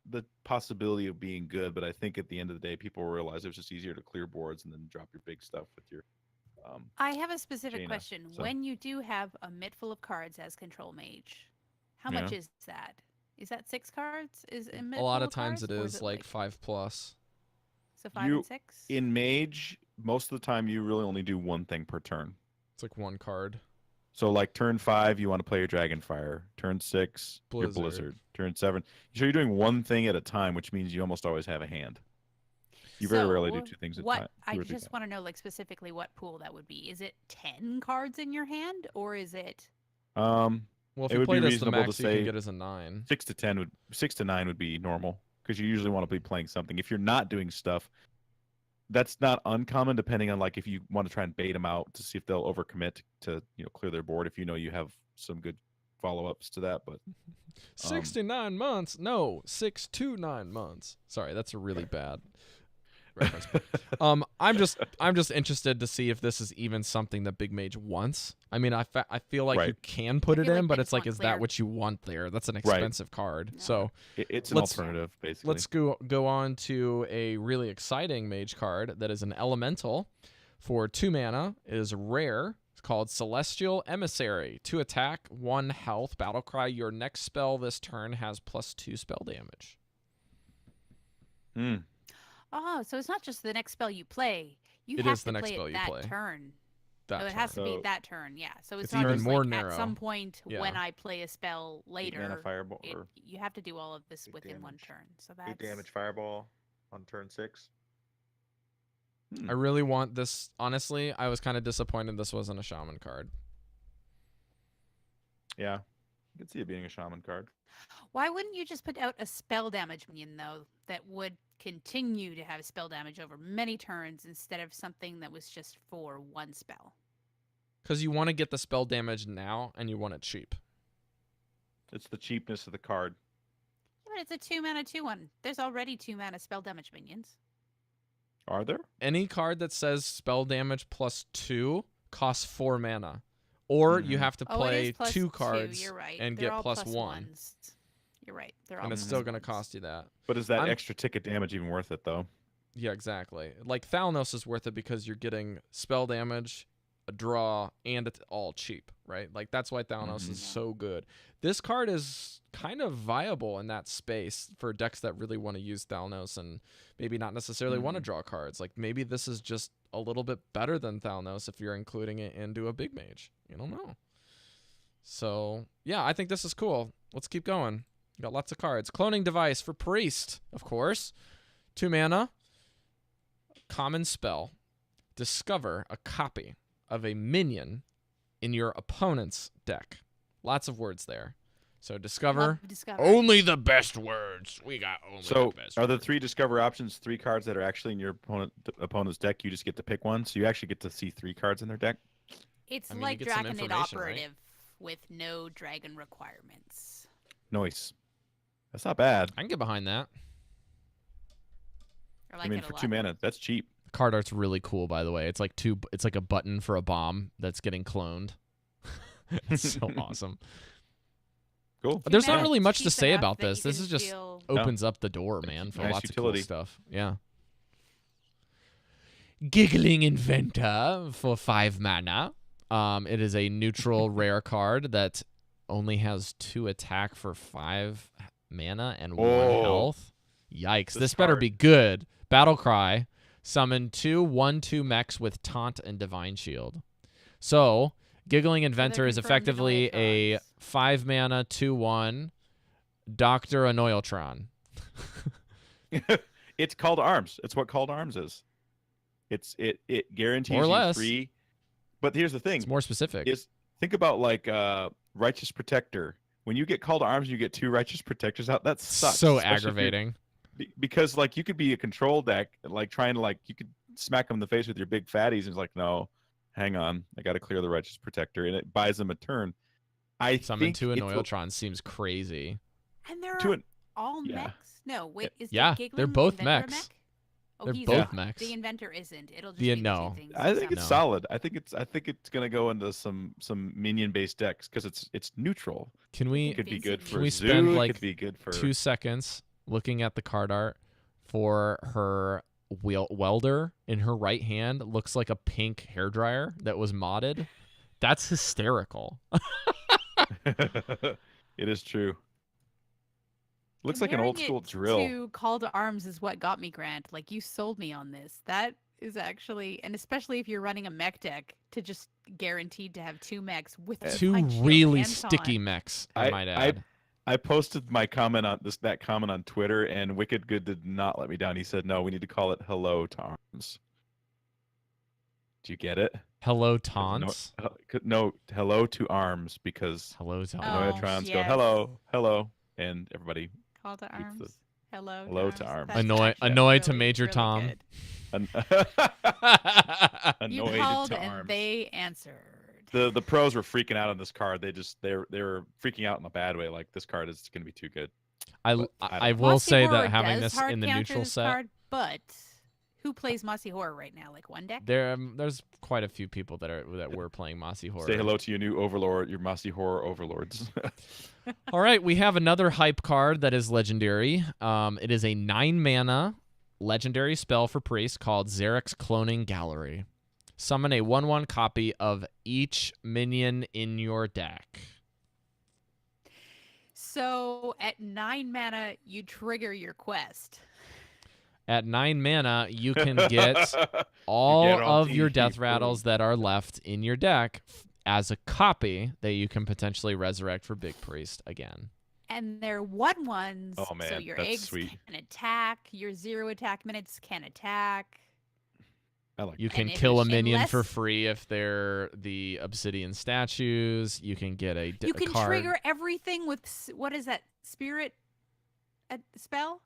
the possibility of being good, but I think at the end of the day, people realized it was just easier to clear boards and then drop your big stuff with your. I have a specific Jaina, question. so. When you do have a mitt full of cards as control mage, how much is that? Is that 6 cards? Is a mitt A lot full of times cards, it or is like 5+. So 5 and 6? In Mage, most of the time you really only do one thing per turn. It's like 1 card. So like turn 5, you want to play your Dragonfire. Turn 6, your Blizzard. Turn 7. So you're doing one thing at a time, which means you almost always have a hand. You very rarely do 2 things at a time. I just want to know, like, specifically what pool that would be. Is it 10 cards in your hand, or is it? Well, if you play this, the max you can get is a 9. 6 to 9 would be normal, because you usually want to be playing something. If you're not doing stuff, that's not uncommon. Depending on like if you want to try and bait them out to see if they'll overcommit to clear their board. If you know you have some good follow-ups to that, but 6 to 9 months. No, 6 to 9 months. Sorry, that's a really bad reference. I'm just interested to see if this is even something that Big Mage wants. I mean, I feel like you can put it in, but it's like, is that what you want there? That's an expensive card. No. So it's an alternative, basically. Let's go on to a really exciting Mage card that is an elemental for 2 mana. It is rare. It's called Celestial Emissary. 2 attack, 1 health. Battlecry. Your next spell this turn has +2 spell damage. Oh, so it's not just the next spell you play. It have is the to next play spell it you that play. Turn. That so it has to be that turn, yeah. So it's not even just more like narrow. At some point when I play a spell later, 8 mana fireball, you have to do all of this within one turn. So that's 8 damage fireball on turn 6. I really want this. Honestly, I was kind of disappointed this wasn't a shaman card. Yeah, I could see it being a shaman card. Why wouldn't you just put out a spell damage minion, though, that would continue to have spell damage over many turns instead of something that was just for 1 spell? Because you want to get the spell damage now, and you want it cheap. It's the cheapness of the card. Yeah, but it's a 2 mana 2/1. There's already 2 mana spell damage minions. Are there? Any card that says spell damage +2 costs 4 mana. Or you have to play 2 cards and get +1. You're right. They're all and it's still going to cost you that. But is that extra ticket damage even worth it, though? Yeah, exactly. Like Thalanos is worth it because you're getting spell damage, a draw, and it's all cheap, right? Like that's why Thalanos is so good. This card is kind of viable in that space for decks that really want to use Thalanos and maybe not necessarily want to draw cards. Like maybe this is just a little bit better than Thalanos if you're including it into a big mage. You don't know. So yeah, I think this is cool. Let's keep going. Got lots of cards. Cloning device for priest, of course. 2 mana. Common spell. Discover a copy of a minion in your opponent's deck. Lots of words there. So discover. Only the best words. We got only the best are the 3 discover options 3 cards that are actually in your opponent's deck? You just get to pick one, so you actually get to see 3 cards in their deck? It's like Dragonade Operative with no dragon requirements. Nice. That's not bad. I can get behind that. I mean, for 2 mana, that's cheap. Card art's really cool, by the way. It's like it's like a button for a bomb that's getting cloned. It's so awesome. Cool. But there's not really much to say about this. This is just opens up the door, man, for nice lots utility. of cool stuff. Yeah. Giggling Inventor for 5 mana. It is a neutral rare card that only has 2 attack for 5 mana and 1 health. Yikes. This better be good. Battle Cry. Summon 2 1/2 mechs with Taunt and Divine Shield. So, Giggling Inventor is effectively a 5 mana 2/1 Dr. Anoiltron. It's Call to Arms. It's what Call to Arms is. It guarantees More or less. you 3. But here's the thing. It's more specific. Think about like Righteous Protector. When you get Call to Arms, you get 2 Righteous Protectors out. That sucks. So aggravating. Because like you could be a control deck, like trying to like you could smack them in the face with your big fatties, and it's like, no, hang on, I got to clear the Righteous Protector, and it buys them a turn. Summon 2 Anoiltron seems crazy. And they're all mechs. No, wait, is they're both mechs. Mech? They're both mechs. The Inventor isn't. It'll just be the 2 things. I think it's solid. I think it's gonna go into some minion based decks because it's neutral. Can we? It could be good for we Zoo. spend It like could be good for 2 seconds looking at the card art for her welder in her right hand? Looks like a pink hairdryer that was modded. That's hysterical. It is true. Looks like an old school drill. To Call to Arms is what got me, Grant. Like, you sold me on this. That is actually, and especially if you're running a mech deck, to just guaranteed to have 2 mechs with 2 really sticky mechs, I might add. I posted my comment on that comment on Twitter, and Wicked Good did not let me down. He said, "No, we need to call it Hello to Arms." Do you get it? Hello taunts. No, Hello to Arms, because Hello to Anoiltrons go hello, and everybody Call to Arms. Hello to Arms. Annoy to Major really Tom. You called and they answered. The pros were freaking out on this card. They were freaking out in a bad way. Like, this card is going to be too good. I will say that having this in the neutral set. Card, but who plays Mossy Horror right now? Like, one deck? There's quite a few people that were playing Mossy Horror. Say hello to your new overlord, your Mossy Horror overlords. All right, we have another hype card that is legendary. It is a 9 mana legendary spell for priest called Zareks Cloning Gallery. Summon a 1/1 copy of each minion in your deck. So at 9 mana, you trigger your quest. At 9 mana, you can get all of your death rattles that are left in your deck as a copy that you can potentially resurrect for Big Priest again. And they're 1/1s, oh, man, so your that's eggs sweet. can attack, your 0 attack minutes can attack. You can kill a minion for free if they're the obsidian statues. You can get a You can card. trigger everything with, what is that, spirit spell?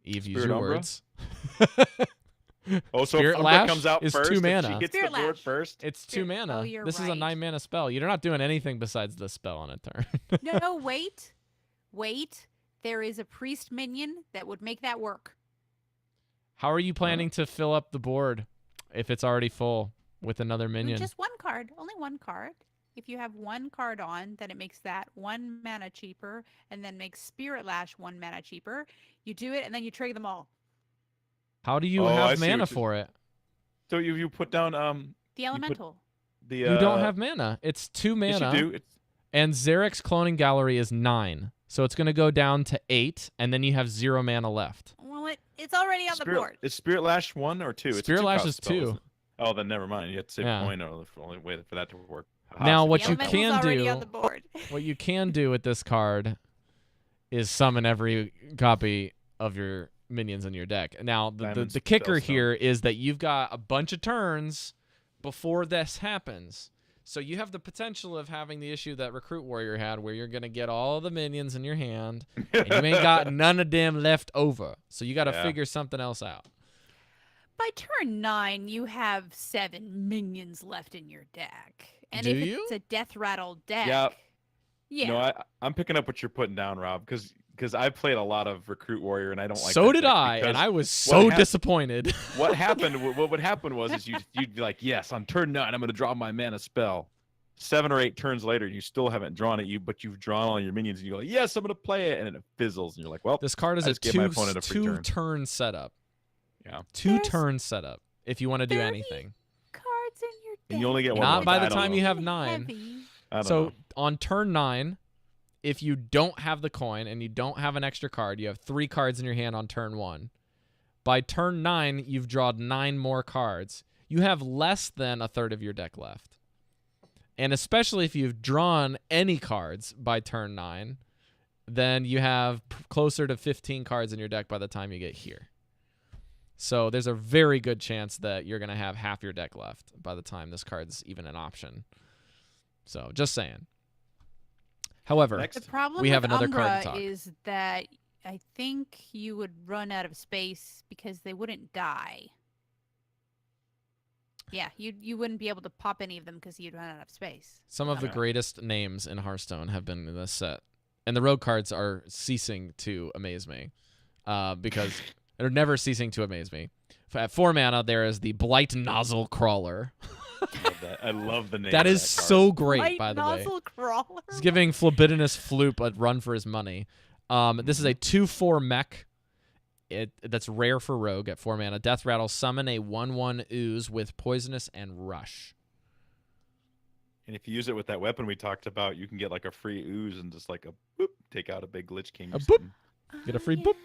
Eve, use your words. Oh, so Spirit if Lash comes out is first, 2 if mana. she gets Spirit the board Lash. first. It's 2 mana. Oh, you're this is a 9 mana spell. You're not doing anything besides the spell on a turn. No, wait. There is a priest minion that would make that work. How are you planning to fill up the board if it's already full with another minion? Just 1 card. Only 1 card. If you have 1 card on, then it makes that 1 mana cheaper, and then makes Spirit Lash 1 mana cheaper. You do it, and then you trigger them all. How do you have mana for it? So you put down the elemental. You don't have mana. It's 2 mana. Yes, you do. And Zareks Cloning Gallery is 9. So it's going to go down to 8, and then you have 0 mana left. Well, it's already on the board. Is Spirit Lash 1 or 2? Spirit Lash is 2. Oh, then never mind. You have to save a coin or the only way for that to work. Now, what you can do, what you can do with this card is summon every copy of your minions in your deck. Now, the kicker here is that you've got a bunch of turns before this happens. So you have the potential of having the issue that Recruit Warrior had where you're going to get all the minions in your hand and you ain't got none of them left over. So you got to figure something else out. By turn 9, you have 7 minions left in your deck. And Do if you? it's a Death Rattle deck... Yeah. No, I'm picking up what you're putting down, Rob, because I played a lot of Recruit Warrior and I don't like. So did I, and I was so disappointed. What happened? What would happen was you'd be like, yes, on turn 9 I'm going to draw my mana spell. 7 or 8 turns later, you still haven't drawn it, but you've drawn all your minions, and you go, yes, I'm going to play it, and then it fizzles, and you're like, well, this card is a two-turn setup. Yeah, 2-turn setup. If you want to do anything. Cards in your deck. And you only get one. Not by the time you have 9. So on turn 9, if you don't have the coin and you don't have an extra card, you have 3 cards in your hand on turn 1. By turn 9, you've drawn 9 more cards. You have less than a third of your deck left. And especially if you've drawn any cards by turn 9, then you have closer to 15 cards in your deck by the time you get here. So there's a very good chance that you're going to have half your deck left by the time this card's even an option. So, just saying. However, the problem we have with another Umbra card to talk. is that I think you would run out of space because they wouldn't die. Yeah, you wouldn't be able to pop any of them because you'd run out of space. Some of the greatest names in Hearthstone have been in this set. And the rogue cards are ceasing to amaze me. Because they're never ceasing to amaze me. At 4 mana, there is the Blight Nozzle Crawler. I love the name. That is so great, Blight by the way. Nozzle Crawler. He's giving Phlebinus Floop a run for his money. This is a 2/4 mech. That's rare for rogue at 4 mana. Death Rattle, summon a 1/1 ooze with poisonous and rush. And if you use it with that weapon we talked about, you can get like a free ooze and just like a boop, take out a big Lich King. A boop. Get a free boop.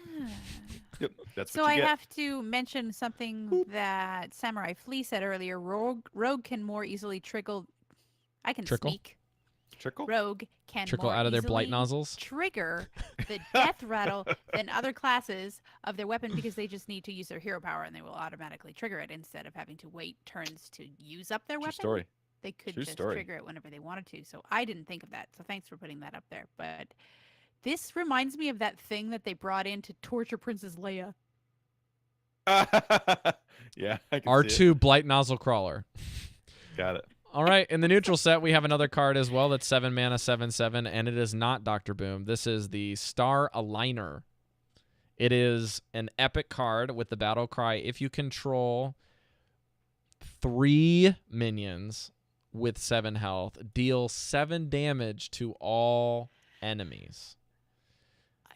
Yep, that's so what you I get. have to mention something that Samurai Flea said earlier. Rogue can more easily trickle. I can speak. Trickle? Rogue can Trickle more out of their blight easily nozzles. trigger the death rattle than other classes of their weapon because they just need to use their hero power and they will automatically trigger it instead of having to wait turns to use up their weapon. Story. They could True just story. trigger it whenever they wanted to. So I didn't think of that. So thanks for putting that up there. But this reminds me of that thing that they brought in to torture Princess Leia. Yeah. I can R2 see it. Blight Nozzle Crawler. Got it. All right, in the neutral set, we have another card as well that's 7 mana, 7/7, and it is not Dr. Boom. This is the Star Aligner. It is an epic card with the battle cry. If you control 3 minions with 7 health, deal 7 damage to all enemies.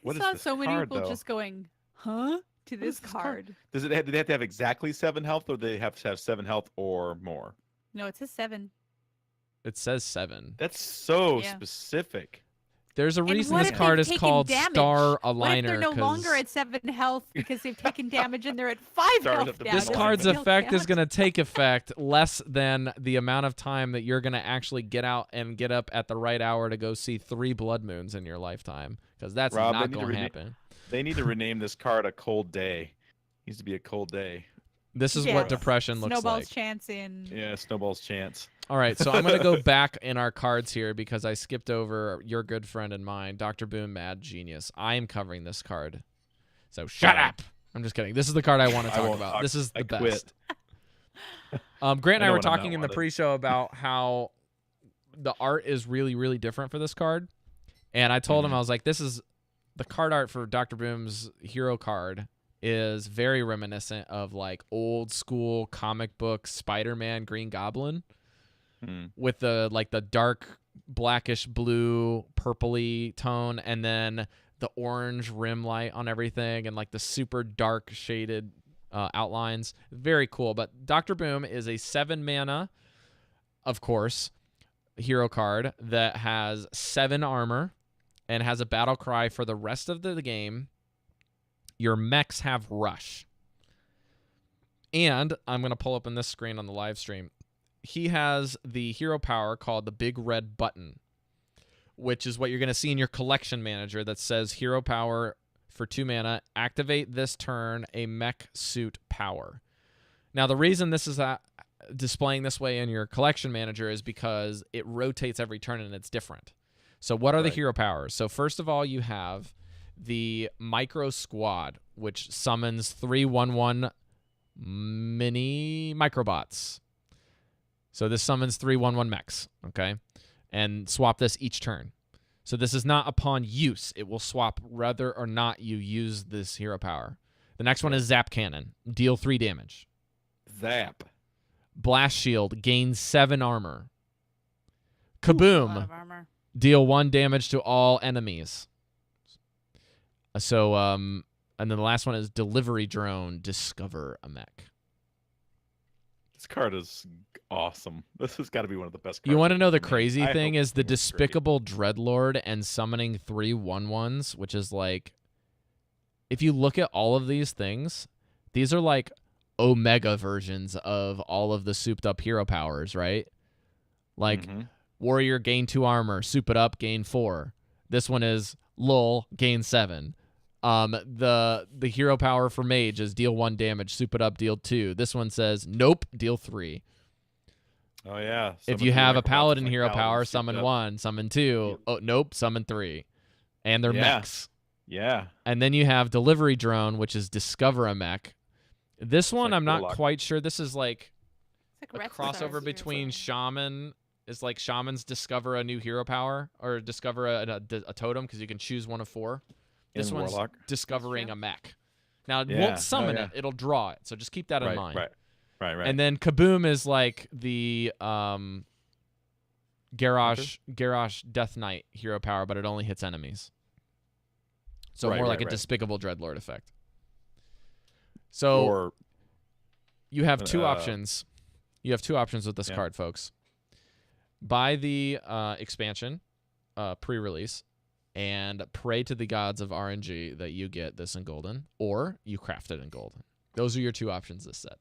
I saw so many people just going, huh? To this card. Do they have to have exactly 7 health, or do they have to have 7 health or more? No, it says 7. It says 7. That's so specific. There's a reason this card is called Star Aligner. What if they're no longer at 7 health because they've taken damage and they're at 5 health? This card's effect is going to take effect less than the amount of time that you're going to actually get out and get up at the right hour to go see 3 blood moons in your lifetime, because that's not going to happen. They need to rename this card a Cold Day. It needs to be a Cold Day. This is what depression looks like. Snowball's chance in. Yeah, Snowball's chance. All right, so I'm going to go back in our cards here because I skipped over your good friend and mine, Dr. Boom, Mad Genius. I am covering this card. So shut up. I'm just kidding. This is the card I want to talk about. This is the best. Grant and I were talking in the pre-show about how the art is really, really different for this card. And I told him, I was like, this is the card art for Dr. Boom's hero card is very reminiscent of like old school comic book Spider-Man Green Goblin with the like the dark blackish blue purpley tone and then the orange rim light on everything and like the super dark shaded outlines. Very cool. But Dr. Boom is a 7 mana, of course, hero card that has 7 armor and has a battle cry for the rest of the game. Your mechs have rush. And I'm going to pull up on this screen on the live stream. He has the hero power called the Big Red Button, which is what you're going to see in your collection manager that says hero power for 2 mana. Activate this turn a mech suit power. Now, the reason this is displaying this way in your collection manager is because it rotates every turn and it's different. So what are the hero powers? So first of all, you have the Micro Squad, which summons 3/1/1 mini microbots. So this summons 3/1/1 mechs, okay? And swap this each turn. So this is not upon use. It will swap whether or not you use this hero power. The next one is Zap Cannon. Deal 3 damage. Zap. Blast Shield. Gains 7 armor. Kaboom. A lot of armor. Deal 1 damage to all enemies. So, and then the last one is Delivery Drone. Discover a mech. This card is awesome. This has got to be one of the best cards. You want to know the for me. crazy I thing hope is the it's great. Despicable Dreadlord and summoning 3/1/1s, which is like, if you look at all of these things, these are like Omega versions of all of the souped up hero powers, right? Like Warrior gain 2 armor, soup it up, gain 4. This one is lull, gain 7. The hero power for Mage is deal 1 damage, soup it up, deal 2. This one says nope, deal 3. Oh yeah. If you have a Paladin hero power, summon 1, summon 2. Oh nope, summon 3. And they're mechs. Yeah. And then you have Delivery Drone, which is discover a mech. This one, I'm not quite sure. This is like a crossover between Shaman. It's like Shamans discover a new hero power or discover a totem because you can choose one of 4. This one's Warlock. discovering a mech. Now, it won't summon it. It'll draw it. So just keep that in mind. Right. And then Kaboom is like the Garrosh Death Knight hero power, but it only hits enemies. So more like a Despicable Dreadlord effect. So you have 2 options. You have 2 options with this card, folks. Buy the expansion pre-release and pray to the gods of RNG that you get this in golden, or you craft it in golden. Those are your 2 options this set.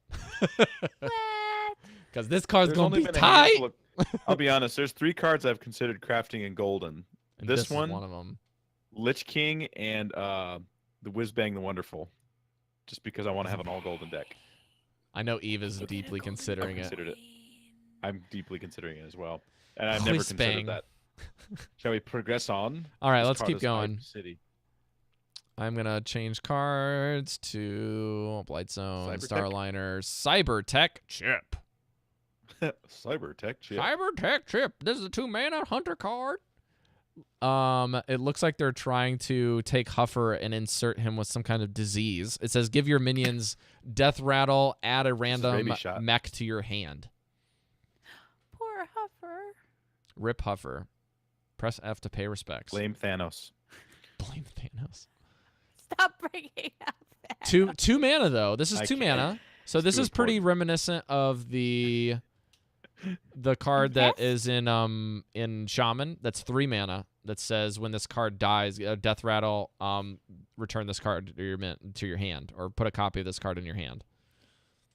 Because this card's going to be tight. I'll be honest. There's 3 cards I've considered crafting in golden. And this one, is one of them. Lich King, and the Whiz Bang the Wonderful. Just because I want to have an all golden deck. I know Eve is deeply considering it. I'm deeply considering it as well. And I've never considered that. Shall we progress on? All right, let's keep going. I'm going to change cards to Blight Zone, Starliner, Cybertech Chip. Cybertech Chip. Cybertech Chip. This is a 2-mana hunter card. It looks like they're trying to take Huffer and insert him with some kind of disease. It says give your minions Death Rattle, add a random mech to your hand. Poor Huffer. Rip Huffer. Press F to pay respects. Blame Thanos. Blame Thanos. Stop bringing up Thanos. 2 mana though. This is 2 mana. So this is pretty reminiscent of the card that is in Shaman. That's 3 mana. That says when this card dies, Death Rattle, return this card to your hand, or put a copy of this card in your hand.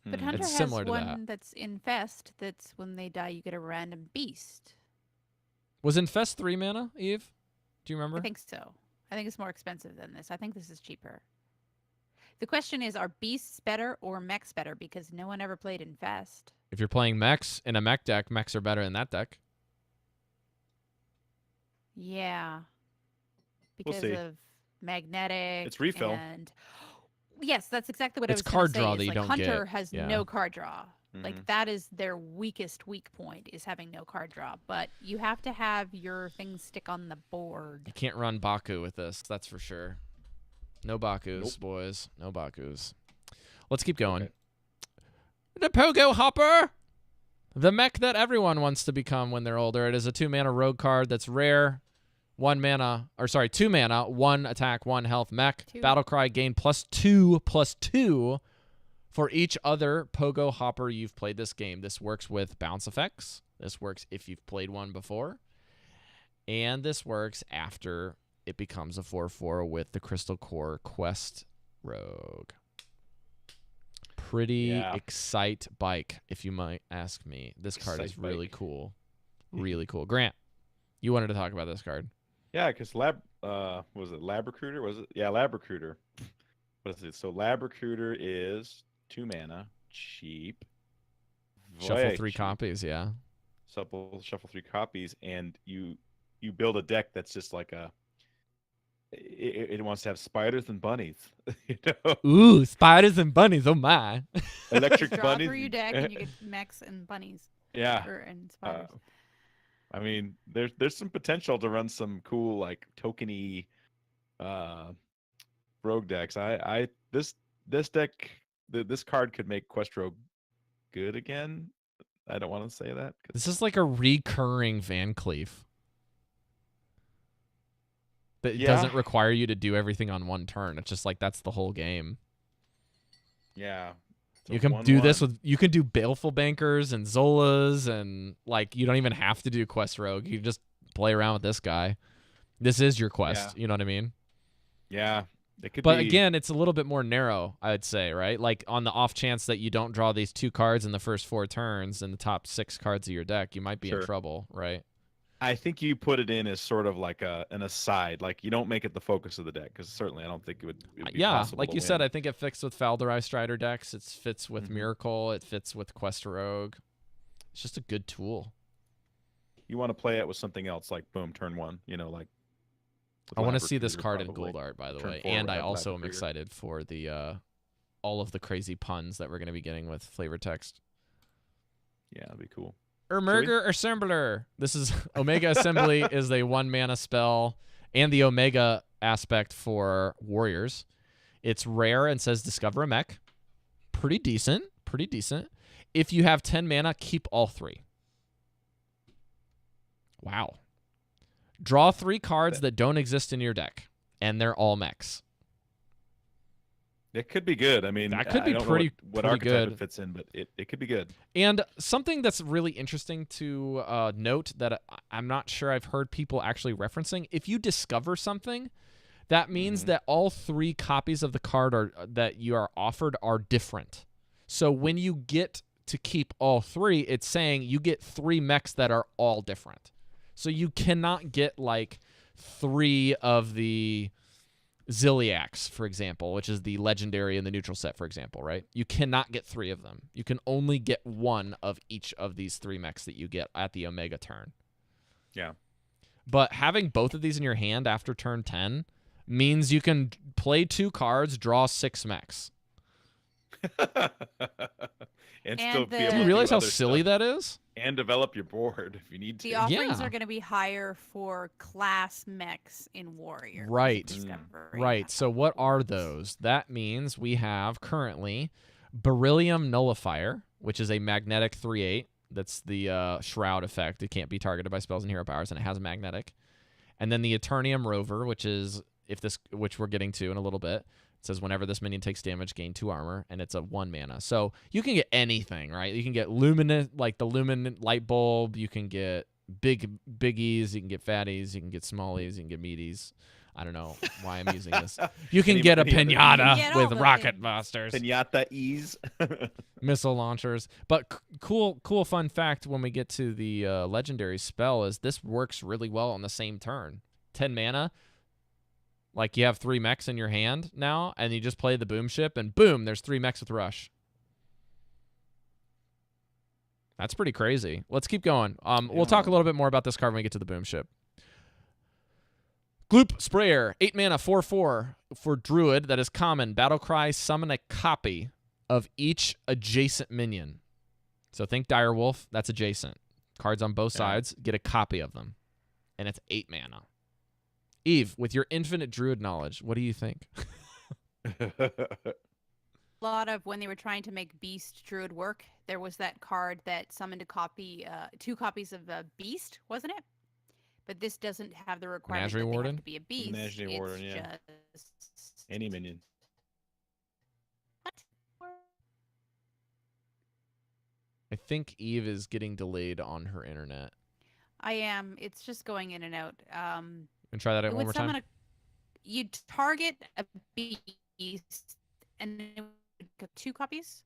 But Hunter it's has similar to one that's Infest. That's when they die, you get a random beast. Was Infest 3 mana, Eve? Do you remember? I think so. I think it's more expensive than this. I think this is cheaper. The question is, are beasts better or mechs better? Because no one ever played Infest. If you're playing mechs in a mech deck, mechs are better in that deck. Yeah. Because of magnetic. It's refill. And yes, that's exactly what I was It's card draw say. that you don't Hunter get. has no card draw. Like that is their weakest weak point, is having no card draw. But you have to have your things stick on the board. You can't run Baku with this, that's for sure. No Bakus, boys. No Bakus. Let's keep going. Okay. The Pogo Hopper! The mech that everyone wants to become when they're older. It is a 2-mana rogue card that's rare. 2 mana, 1 attack, 1 health mech. 2. Battle cry, gain +2/+2 For each other Pogo Hopper you've played this game, this works with bounce effects. This works if you've played one before. And this works after it becomes a 4/4 with the Crystal Core Quest Rogue. Pretty excite bike, if you might ask me. This card is really cool. Really cool. Grant, you wanted to talk about this card. Yeah, because was it Lab Recruiter? Was it? Yeah, Lab Recruiter. What is it? So Lab Recruiter is 2 mana, cheap. Shuffle 3 copies, yeah. Shuffle 3 copies, and you build a deck that's just like it wants to have spiders and bunnies. You know? Ooh, spiders and bunnies! Oh my! Electric Draw bunnies. through your deck, and you get mechs and bunnies. Yeah. And spiders. I mean, there's some potential to run some cool like tokeny rogue decks. This deck, this card could make Quest Rogue good again. I don't want to say that. This is like a recurring Van Cleef. That doesn't require you to do everything on one turn. It's just like that's the whole game. Yeah. You can do this with you can do Baleful Bankers and Zolas, and like you don't even have to do Quest Rogue. You just play around with this guy. This is your quest. You know what I mean? Yeah. It could but again, it's a little bit more narrow, I'd say, right? Like on the off chance that you don't draw these 2 cards in the first 4 turns in the top 6 cards of your deck, you might be in trouble, right? I think you put it in as sort of like an aside. Like you don't make it the focus of the deck, because certainly I don't think it would be possible like to you win. said, I think it fits with Falderai Strider decks. It fits with Miracle. It fits with Quest Rogue. It's just a good tool. You want to play it with something else, like boom, turn 1. You know, like. I want to see this card in gold art, by the way, and I also am excited for the all of the crazy puns that we're going to be getting with flavor text. Yeah, that'd be cool. Ermerger Assembler. This is Omega Assembly is a 1 mana spell, and the Omega aspect for warriors. It's rare and says discover a mech. Pretty decent. Pretty decent. If you have 10 mana, keep all 3. Wow. Draw 3 cards that don't exist in your deck, and they're all mechs. It could be good. I mean, that could be I don't pretty know what pretty archetype good. It fits in, but it could be good. And something that's really interesting to note that I'm not sure I've heard people actually referencing: if you discover something, that means that all 3 copies of the card that you are offered are different. So when you get to keep all 3, it's saying you get 3 mechs that are all different. So you cannot get like 3 of the Ziliacs, for example, which is the legendary in the neutral set, for example, right? You cannot get 3 of them. You can only get 1 of each of these 3 mechs that you get at the Omega turn. Yeah. But having both of these in your hand after turn 10 means you can play 2 cards, draw 6 mechs. and still be able do you to realize do how other silly stuff. that is? And develop your board if you need to. The offerings are going to be higher for class mechs in Warrior. Right. Right. So what are those? That means we have currently Beryllium Nullifier, which is a magnetic 3/8. That's the Shroud effect. It can't be targeted by spells and hero powers, and it has magnetic. And then the Eternium Rover, which is which we're getting to in a little bit. It says whenever this minion takes damage, gain 2 armor, and it's a 1 mana. So you can get anything, right? You can get luminous, like the Lumin Light Bulb. You can get biggies. You can get fatties. You can get smallies. You can get meaties. I don't know why I'm using this. You can get a pinata with rocket busters. Pinata ease. Missile launchers. But cool fun fact when we get to the legendary spell is this works really well on the same turn. 10 mana. Like you have 3 mechs in your hand now, and you just play the boom ship, and boom, there's 3 mechs with rush. That's pretty crazy. Let's keep going. We'll talk a little bit more about this card when we get to the boom ship. Gloop Sprayer, 8 mana, 4/4 for Druid. That is common. Battlecry, summon a copy of each adjacent minion. So think Direwolf, that's adjacent. Cards on both sides, get a copy of them. And it's 8 mana. Eve, with your infinite Druid knowledge, what do you think? A lot of when they were trying to make Beast Druid work, there was that card that summoned a copy, 2 copies of Beast, wasn't it? But this doesn't have the requirement Menagerie that they Warden? have to be a beast. Menagerie Warden, yeah. Just... Any minion. What? I think Eve is getting delayed on her internet. I am. It's just going in and out. And try that out one more time. You target a beast, and it would get 2 copies.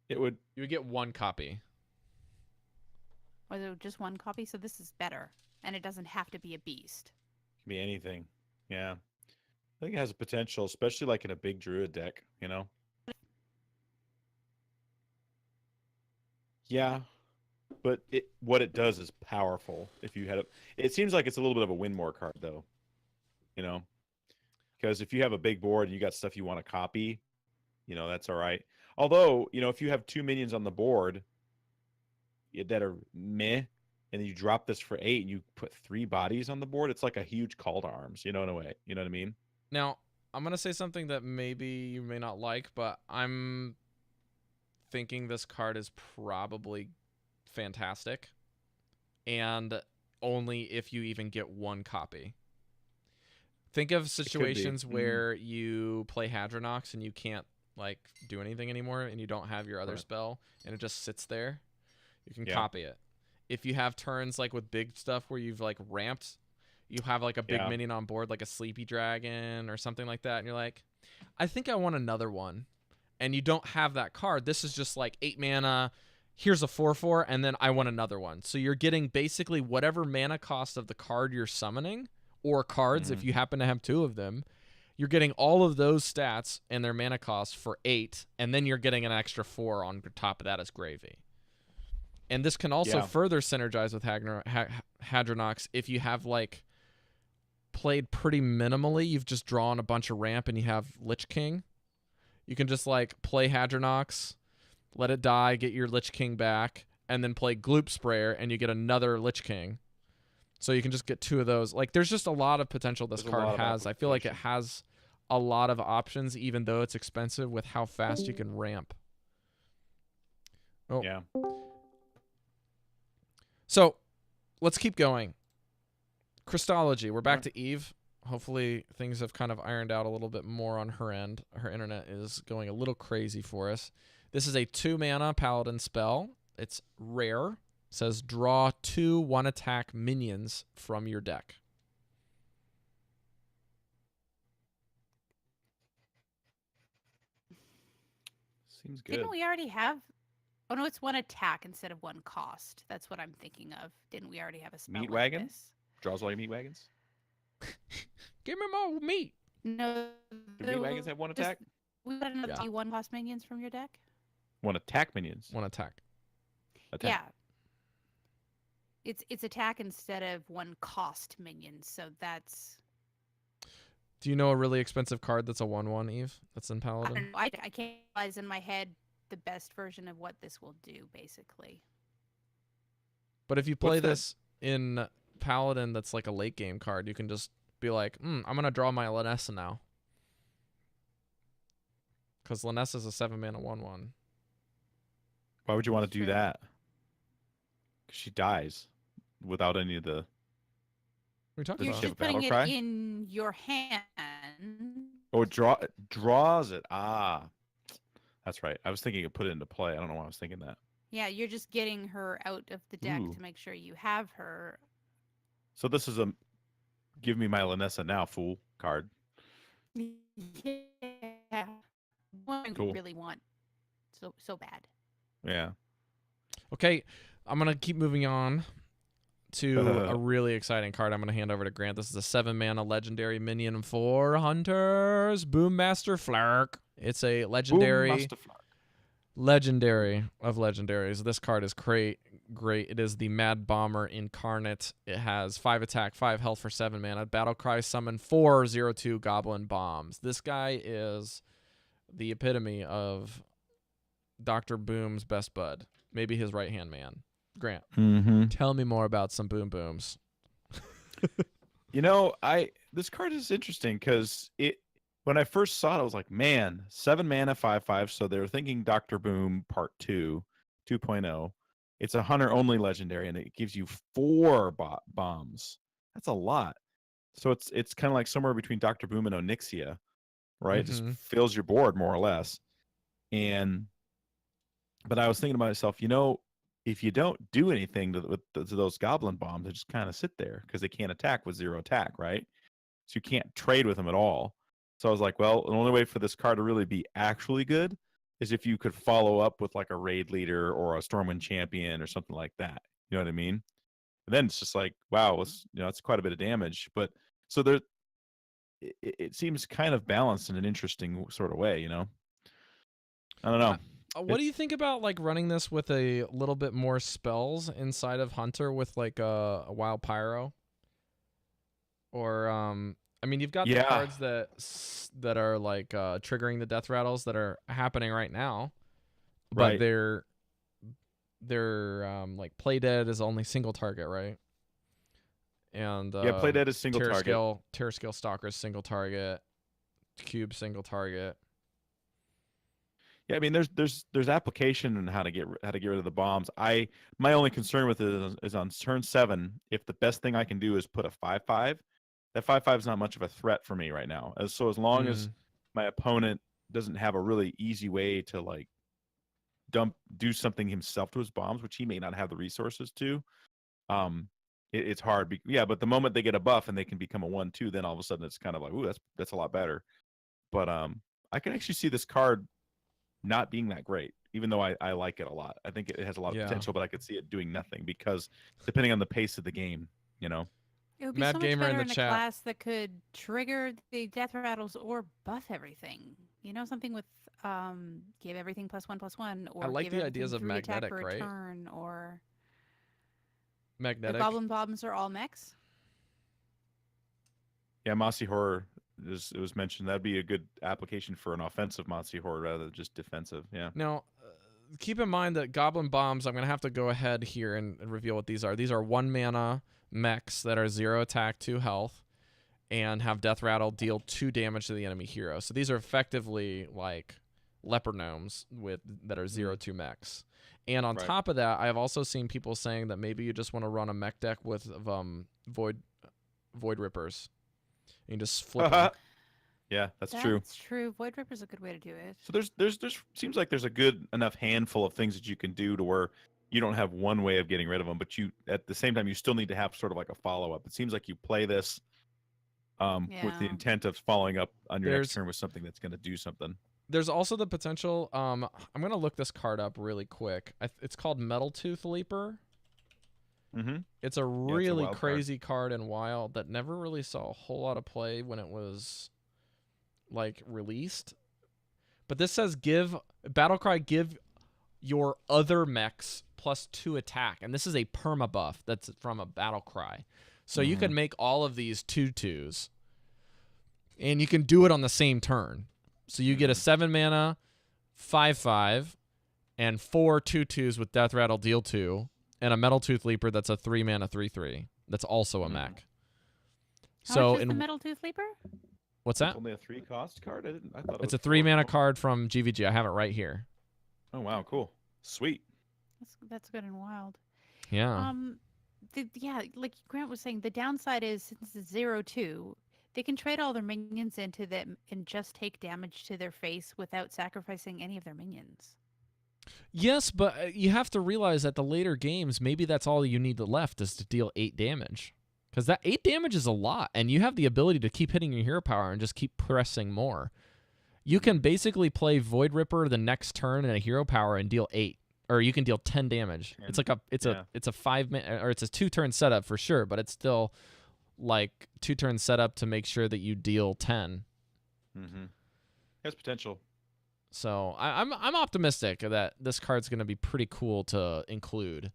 You would get 1 copy. Or just 1 copy? So this is better, and it doesn't have to be a beast. It can be anything. Yeah, I think it has a potential, especially like in a big druid deck. You know. Yeah, but what it does is powerful. If you had it seems like it's a little bit of a win more card though. You know, because if you have a big board and you got stuff you want to copy, you know, that's all right. Although, you know, if you have 2 minions on the board that are meh, and then you drop this for 8 and you put 3 bodies on the board, it's like a huge call to arms, you know, in a way. You know what I mean? Now, I'm going to say something that maybe you may not like, but I'm thinking this card is probably fantastic. And only if you even get 1 copy. Think of situations where you play Hadronox and you can't like do anything anymore and you don't have your other spell and it just sits there. You can copy it. If you have turns like with big stuff where you've like ramped, you have like a big minion on board like a sleepy dragon or something like that, and you're like, I think I want another one. And you don't have that card. This is just like 8 mana, here's a 4/4, and then I want another one. So you're getting basically whatever mana cost of the card you're summoning, or cards if you happen to have 2 of them. You're getting all of those stats and their mana cost for 8, and then you're getting an extra 4 on top of that as gravy. And this can also further synergize with Hadronox if you have like played pretty minimally. You've just drawn a bunch of ramp and you have Lich King. You can just like play Hadronox, let it die, get your Lich King back, and then play Gloop Sprayer and you get another Lich King. So you can just get 2 of those. Like, there's just a lot of potential this card has. I feel like it has a lot of options, even though it's expensive, with how fast you can ramp. Oh. Yeah. So, let's keep going. Crystology. We're back to Eve. Hopefully, things have kind of ironed out a little bit more on her end. Her internet is going a little crazy for us. This is a 2-mana paladin spell. It's rare. Says draw 2 1-attack minions from your deck. Seems good. Didn't we already have? Oh no, it's 1 attack instead of 1 cost. That's what I'm thinking of. Didn't we already have a spell meat like wagon? This? Draws all your meat wagons? Give me more meat. No. Do meat wagons have 1 attack? We got another 1 cost minions from your deck? 1 attack minions. 1 attack. Yeah. It's attack instead of 1 cost minions, so that's. Do you know a really expensive card that's a 1/1, Eve? That's in Paladin? I don't know. I can't realize in my head the best version of what this will do, basically. But if you play this in Paladin, that's like a late game card, you can just be like, I'm gonna draw my Lanessa now. Because Lanessa is a 7-mana 1/1. Why would you want to do that? Because she dies without any of the. What are you talking You're about? just putting it in your hand. Oh, it draws it. Ah, that's right. I was thinking it put it into play. I don't know why I was thinking that. Yeah, you're just getting her out of the deck to make sure you have her. So this is a give me my Lanessa now, fool card. Yeah. Cool. Really want so bad. Yeah. Okay, I'm going to keep moving on to a really exciting card I'm going to hand over to Grant. This is a 7-mana legendary minion for hunters, Boommaster Flark. It's a legendary of legendaries. This card is great. It is the Mad Bomber Incarnate. It has 5 attack, 5 health for 7 mana. Battlecry summon 4 0/2 Goblin Bombs. This guy is the epitome of Dr. Boom's best bud. Maybe his right-hand man. Grant, tell me more about some Boom Booms. You know, this card is interesting because when I first saw it, I was like, man, 7 mana, 5/5. So they're thinking Dr. Boom Part 2, 2.0. It's a hunter-only legendary, and it gives you 4 bombs. That's a lot. So it's kind of like somewhere between Dr. Boom and Onyxia, right? It just fills your board more or less. And But I was thinking to myself, if you don't do anything to those goblin bombs, they just kind of sit there because they can't attack with 0 attack, right? So you can't trade with them at all. So I was like, well, the only way for this card to really be actually good is if you could follow up with like a raid leader or a Stormwind champion or something like that. You know what I mean? And then it's just like, wow, it's quite a bit of damage. But so it seems kind of balanced in an interesting sort of way, I don't know. What do you think about like running this with a little bit more spells inside of Hunter with like a Wild Pyro? Or I mean, you've got the cards that are like triggering the death rattles that are happening right now, but they're like Play Dead is only single target, right? And Play Dead is single target. Terror Scale Stalker is single target. Cube single target. Yeah, I mean, there's application in how to get rid of the bombs. My only concern with it is on turn 7. If the best thing I can do is put a 5/5, that 5/5 is not much of a threat for me right now. So as long as my opponent doesn't have a really easy way to like do something himself to his bombs, which he may not have the resources to, it's hard. But the moment they get a buff and they can become a 1/2, then all of a sudden it's kind of like, ooh, that's a lot better. But I can actually see this card not being that great, even though I like it a lot. I think it has a lot of potential, but I could see it doing nothing because depending on the pace of the game, It would be Mad so much Gamer better in the a chat. class that could trigger the death rattles or buff everything. Something with give everything +1/+1, or I like give the ideas of 3 attack magnetic, for a right? turn, or Magnetic. the goblin bombs are all mechs. Yeah, Mossy Horror it was mentioned. That'd be a good application for an offensive Mossy Horror rather than just defensive. Yeah. Now, keep in mind that Goblin Bombs, I'm going to have to go ahead here and reveal what these are. These are 1 mana mechs that are 0 attack, 2 health, and have Death Rattle, deal 2 damage to the enemy hero. So these are effectively like Leper Gnomes that are 0/2 mechs. And on top of that, I have also seen people saying that maybe you just want to run a mech deck with Void Rippers. You can just flip them. Yeah, that's true. That's true. Void Ripper's a good way to do it. So there's seems like there's a good enough handful of things that you can do to where you don't have one way of getting rid of them, but you at the same time you still need to have sort of like a follow up. It seems like you play this with the intent of following up on your next turn with something that's going to do something. There's also the potential. I'm gonna look this card up really quick. It's called Metal Tooth Leaper. It's a really crazy card in Wild that never really saw a whole lot of play when it was like released. But this says give your other mechs +2 attack, and this is a perma buff that's from a Battlecry. So you can make all of these 2/2s, and you can do it on the same turn. So you get a 7 mana 5/5 and 4 2/2s with Death Rattle, deal 2. And a Metal Tooth Leaper that's a 3 mana 3/3. That's also a mech. How much is the Metal Tooth Leaper? What's that? It's only a 3 cost card. I thought it's a 3 mana card from GVG. I have it right here. Oh wow, cool, sweet. That's good and Wild. Yeah. Like Grant was saying, the downside is since it's 0/2, they can trade all their minions into them and just take damage to their face without sacrificing any of their minions. Yes, but you have to realize that the later games, maybe that's all you need left is to deal 8 damage. Because that 8 damage is a lot, and you have the ability to keep hitting your hero power and just keep pressing more. You can basically play Void Ripper the next turn in a hero power and deal 8, or you can deal 10 damage. It's like it's a 5 minute, or it's a 2-turn setup for sure, but it's still like 2-turn setup to make sure that you deal 10. Has potential. So I'm optimistic that this card's going to be pretty cool to include.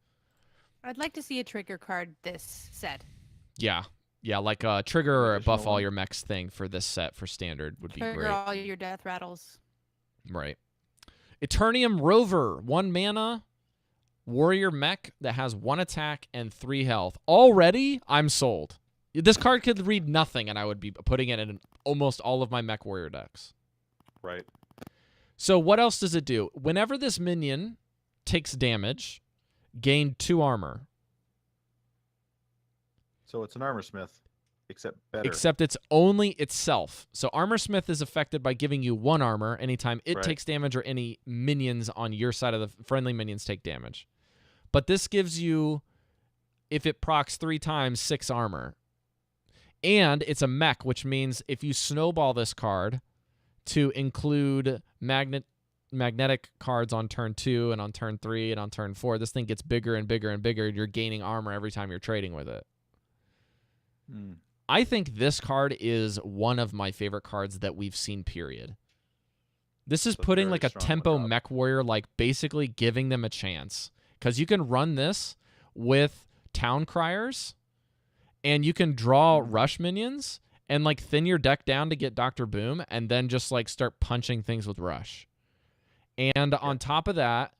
I'd like to see a trigger card this set. Yeah, like a trigger or a buff all your mechs thing for this set for standard would be great. Trigger all your death rattles. Right. Eternium Rover, 1 mana, warrior mech that has 1 attack and 3 health. Already, I'm sold. This card could read nothing, and I would be putting it in almost all of my mech warrior decks. Right. So what else does it do? Whenever this minion takes damage, gain 2 armor. So it's an armor smith. Except better. Except it's only itself. So Armor Smith is affected by giving you 1 armor anytime it Right. takes damage or any minions on your side of the friendly minions take damage. But this gives you, if it procs 3 times, 6 armor. And it's a mech, which means if you snowball this card to include magnetic cards on turn 2 and on turn 3 and on turn 4, this thing gets bigger and bigger and bigger. You're gaining armor every time you're trading with it. I think this card is one of my favorite cards that we've seen, period. This is putting like a tempo mech warrior, like basically giving them a chance. Because you can run this with Town Criers, and you can draw rush minions, and like thin your deck down to get Dr. Boom, and then just like start punching things with rush. And on top of that,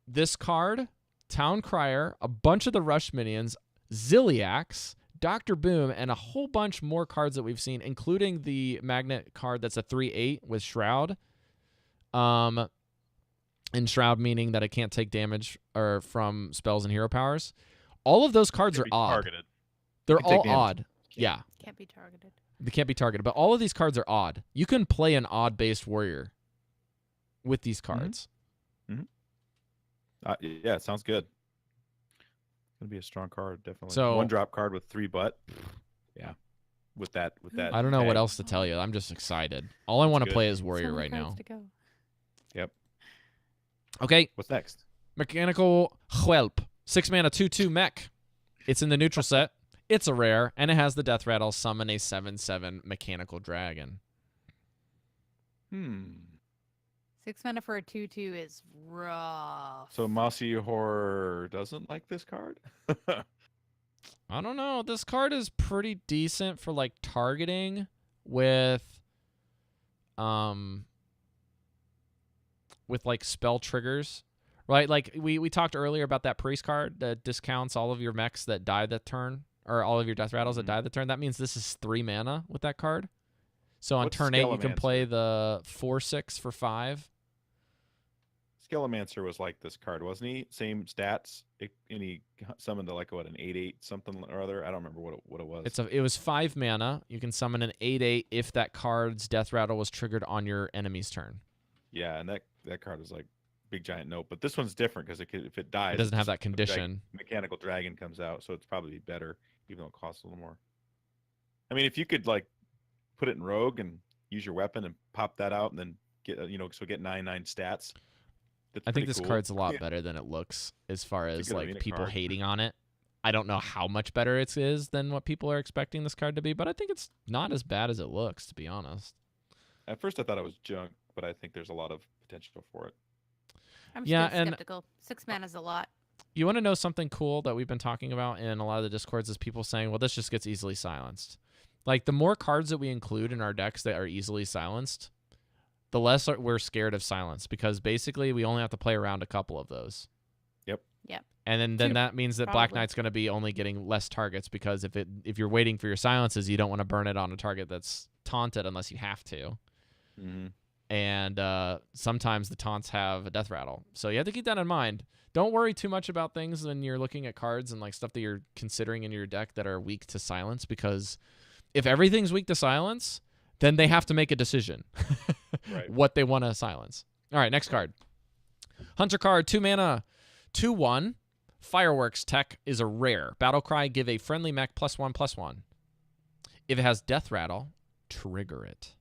this card, Town Crier, a bunch of the rush minions, Zilliax, Dr. Boom, and a whole bunch more cards that we've seen, including the magnet card that's a 3/8 with Shroud. And Shroud meaning that it can't take damage or from spells and hero powers. All of those cards are odd. Targeted. They're all odd. Yeah. Can't be targeted. They can't be targeted. But all of these cards are odd. You can play an odd-based warrior with these cards. Yeah, it sounds good. Gonna be a strong card, definitely. So 1-drop card with 3 butt. Yeah, with that. I don't know what else to tell you. I'm just excited. All I want to play is warrior right now. Yep. Okay. What's next? Mechanical Whelp, 6 mana 2/2 mech. It's in the neutral set. It's a rare, and it has the death rattle. Summon a 7/7 mechanical dragon. 6 mana for a 2/2 is rough. So Mossy Horror doesn't like this card? I don't know. This card is pretty decent for like targeting with like spell triggers. Right? Like we talked earlier about that priest card that discounts all of your mechs that die that turn, or all of your death rattles that die that turn. That means this is 3 mana with that card. So on turn 8 you can play the 4/6 for 5. Skelemancer was like this card, wasn't he? Same stats, and he summoned like what, an 8/8 something or other. I don't remember what it was. It was 5 mana. You can summon an 8/8 if that card's death rattle was triggered on your enemy's turn. Yeah, and that card was like big giant note. But this one's different because if it dies, it doesn't have that condition. Mechanical dragon comes out, so it's probably better, even though it costs a little more. I mean, if you could like put it in rogue and use your weapon and pop that out, and then get get 9/9 stats. I think this card's a lot better than it looks as far as like people hating on it. I don't know how much better it is than what people are expecting this card to be, but I think it's not as bad as it looks, to be honest. At first I thought it was junk, but I think there's a lot of potential for it. I'm still skeptical. 6 mana is a lot. You want to know something cool that we've been talking about in a lot of the Discords is people saying, well, this just gets easily silenced. Like, the more cards that we include in our decks that are easily silenced, the less we're scared of silence, because basically we only have to play around a couple of those. Yep. And then that means that Black Knight's going to be only getting less targets, because if you're waiting for your silences, you don't want to burn it on a target that's taunted unless you have to. And sometimes the taunts have a death rattle. So you have to keep that in mind. Don't worry too much about things when you're looking at cards and like stuff that you're considering in your deck that are weak to silence, because if everything's weak to silence, then they have to make a decision what they want to silence. All right, next card. Hunter card, 2 mana, 2/1. Fireworks tech is a rare. Battlecry, give a friendly mech +1/+1. If it has death rattle, trigger it.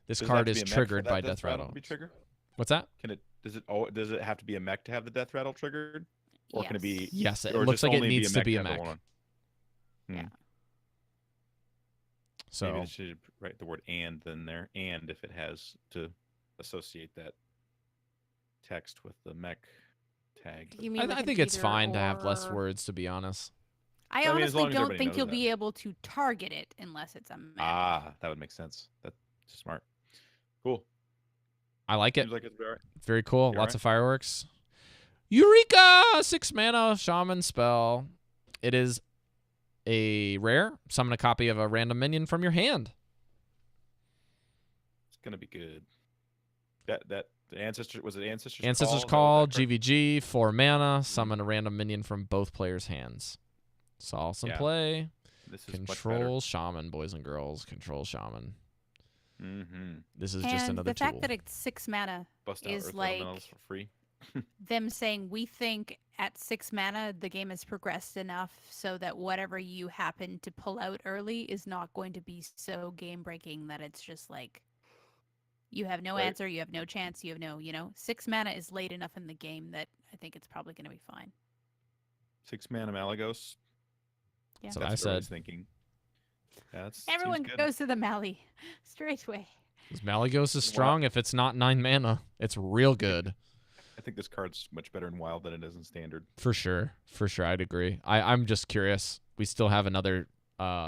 This card is triggered by death rattle. What's that? Does it have to be a mech to have the death rattle triggered? Or can it be? Yes, it looks like it needs to be a mech. Yeah. So maybe they should write the word "and" then there, and if it has to associate that text with the mech tag. You mean I think it's fine to have less words, to be honest. I honestly don't think you'll be able to target it unless it's a mech. Ah, that would make sense. That's smart. Cool. I like it. Seems like it's very cool. Lots of fireworks. Eureka! 6 mana shaman spell. It is a rare. Summon a copy of a random minion from your hand. It's gonna be good. That the ancestor was it Ancestors? Ancestors Call, GVG, 4 mana. Summon a random minion from both players' hands. Saw some play. This is Control Shaman, boys and girls. Control Shaman. This is and just another tool. the fact that it's 6 mana is like for free. them saying, we think at 6 mana the game has progressed enough so that whatever you happen to pull out early is not going to be so game breaking that it's just like you have no answer, you have no chance, you have no, 6 mana is late enough in the game that I think it's probably going to be fine. 6 mana Malagos. Yeah. That's what I said. Thinking. Everyone goes to the Mali straight away. Malagos is strong if it's not 9 mana. It's real good. I think this card's much better in Wild than it is in Standard. For sure. I'd agree. I'm just curious. We still have another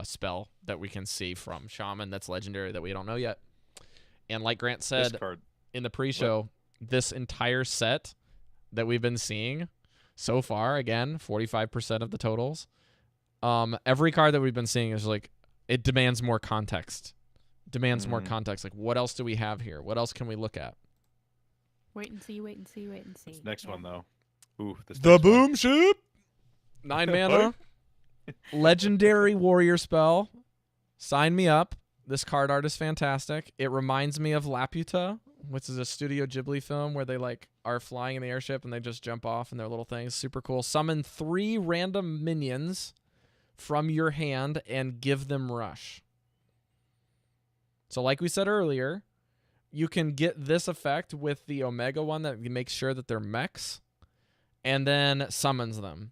spell that we can see from Shaman that's legendary that we don't know yet. And like Grant said in the pre-show, this entire set that we've been seeing so far, again, 45% of the totals, every card that we've been seeing is like, it demands more context. More context. Like, what else do we have here? What else can we look at? Wait and see. This next one, though. Ooh, the Boom Ship! 9 mana. Legendary warrior spell. Sign me up. This card art is fantastic. It reminds me of Laputa, which is a Studio Ghibli film where they like are flying in the airship and they just jump off and their little things. Super cool. Summon 3 random minions from your hand and give them rush. So like we said earlier, you can get this effect with the Omega one that makes sure that they're mechs and then summons them.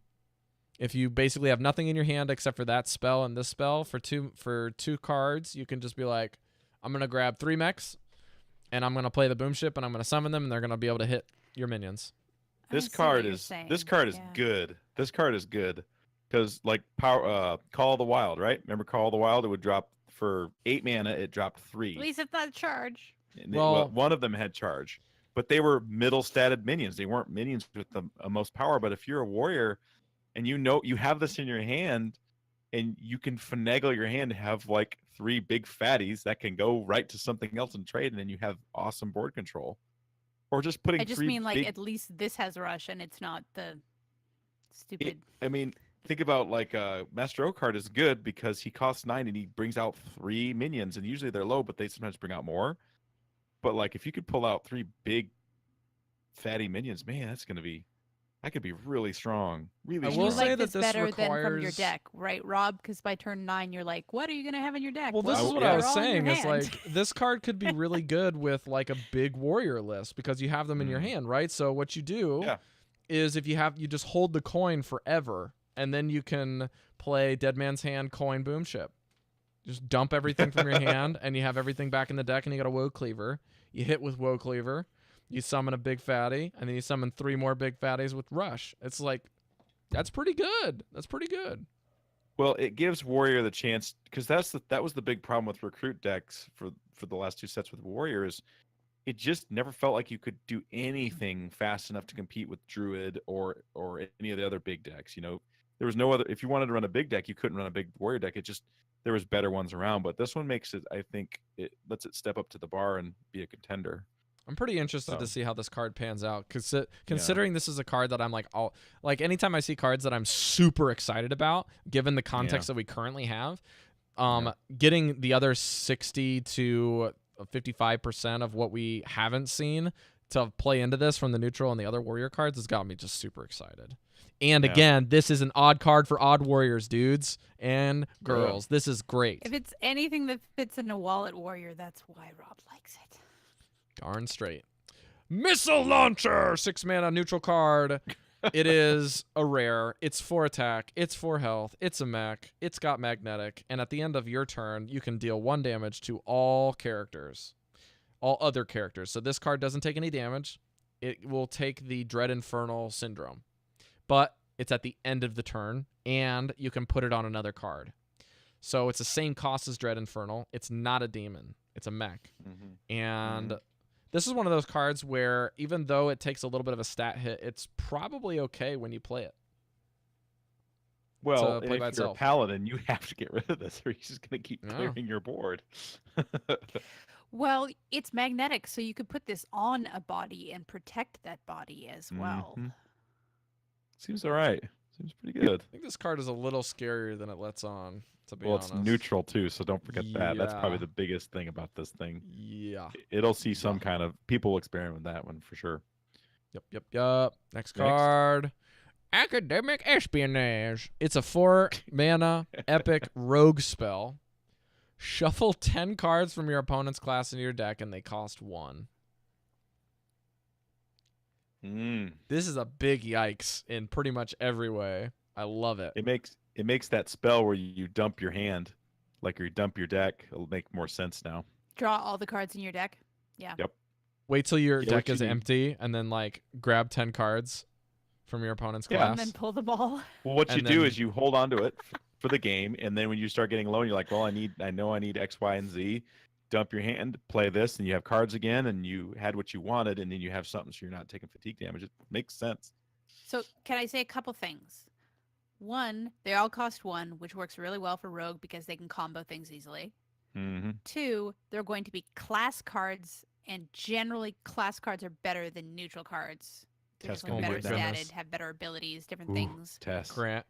If you basically have nothing in your hand except for that spell and this spell for two cards, you can just be like, I'm going to grab 3 mechs and I'm going to play the Boom Ship and I'm going to summon them and they're going to be able to hit your minions. This card is good. This card is good because like Call of the Wild, right? Remember Call of the Wild? It would drop for 8 mana. It dropped 3. At least it's not charge. Well, one of them had charge, but they were middle statted minions. They weren't minions with the most power. But if you're a warrior and you have this in your hand and you can finagle your hand to have like 3 big fatties that can go right to something else and trade, and then you have awesome board control. Or just putting. I just mean like at least this has rush and it's not the stupid. Think about like Master O card is good because he costs 9 and he brings out 3 minions, and usually they're low, but they sometimes bring out more. But like if you could pull out 3 big fatty minions, man, that could be really strong. Really strong. I will say that this better than from your deck, right, Rob? Because by turn 9, you're like, what are you gonna have in your deck? Well, this is what I was saying. It's like this card could be really good with like a big warrior list because you have them in your hand, right? So what you do is if you just hold the coin forever, and then you can play Dead Man's Hand, coin, Boom Ship. Just dump everything from your hand, and you have everything back in the deck, and you got a Woe Cleaver. You hit with Woe Cleaver. You summon a big fatty, and then you summon 3 more big fatties with Rush. It's like, that's pretty good. Well, it gives Warrior the chance, because that was the big problem with Recruit decks for the last 2 sets with Warriors. It just never felt like you could do anything fast enough to compete with Druid or any of the other big decks. There was no other. If you wanted to run a big deck, you couldn't run a big Warrior deck. There was better ones around, but this one makes it. I think it lets it step up to the bar and be a contender. I'm pretty interested to see how this card pans out, considering this is a card that I'm like anytime I see cards that I'm super excited about, given the context that we currently have, getting the other 60 to 55% of what we haven't seen to play into this from the neutral and the other warrior cards has got me just super excited. And again, this is an odd card for odd warriors, dudes and girls. This is great. If it's anything that fits in a wallet warrior, that's why Rob likes it. Darn straight. Missile Launcher, 6 mana neutral card. It is a rare. It's 4 attack. It's 4 health. It's a mech. It's got magnetic. And at the end of your turn, you can deal 1 damage to all other characters. So this card doesn't take any damage. It will take the Dread Infernal Syndrome. But it's at the end of the turn, and you can put it on another card. So it's the same cost as Dread Infernal. It's not a demon. It's a mech. And this is one of those cards where even though it takes a little bit of a stat hit, it's probably okay when you play it. Well, if you're a paladin, you have to get rid of this, or you're just going to keep clearing your board. Well, it's magnetic, so you could put this on a body and protect that body as well. Seems all right. Seems pretty good. I think this card is a little scarier than it lets on. to be Well, honest. it's neutral too, so don't forget that. That's probably Yeah. the biggest thing about this thing. Yeah. It'll see some kind of people experiment with that one for sure. Yep. Next card. Academic Espionage. It's a 4-mana epic rogue spell. Shuffle 10 cards from your opponent's class into your deck, and they cost 1. This is a big yikes in pretty much every way. I love it. It makes that spell where you dump your hand, like you dump your deck. It'll make more sense now. Draw all the cards in your deck. Yeah. Yep. Wait till your Get deck what you is need. empty, and then like grab 10 cards from your opponent's Yeah. class. And then pull the ball. Well, what you And do then- is you hold on to it for the game, and then when you start getting low, you're like, well, I know I need X, Y, and Z. Dump your hand, play this, and you have cards again, and you had what you wanted, and then you have something so you're not taking fatigue damage. It makes sense. So can I say a couple things? One, they all cost 1, which works really well for Rogue because they can combo things easily. Mm-hmm. 2, they're going to be class cards, and generally class cards are better than neutral cards. They're just Test like gonna better get them. statted, have better abilities, different things. Test. Grant.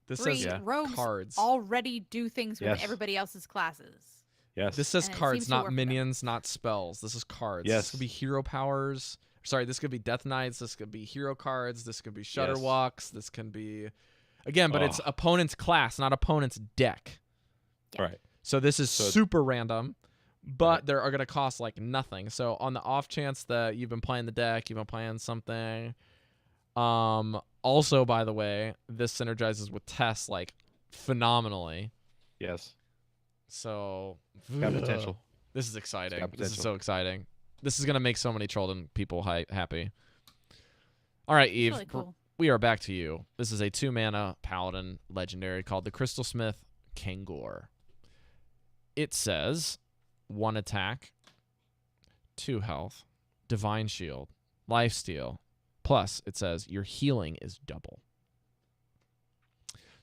This 3, says Yeah. rogues cards. already do things with Yes. everybody else's classes. Yes. This says And it cards, seems to not work for them. minions, not spells. This is cards. Yes. This could be hero powers. Sorry, this could be Death Knights. This could be hero cards. This could be Shutterwalks. This can be, again, but it's opponent's class, not opponent's deck. All right. So this is So- super random, but they are going to cost like nothing. So on the off chance that you've been playing the deck, you've been playing something. Also, by the way, this synergizes with Tess like phenomenally. Yes. So Got potential. This is exciting. got This is potential. so exciting. This is gonna make so many Trolden people happy. All right, Eve, Really cool. we are back to you. This is a 2-mana paladin legendary called the Crystal Smith Kangor. It says 1 attack, 2 health, divine shield, lifesteal. Plus, it says your healing is double.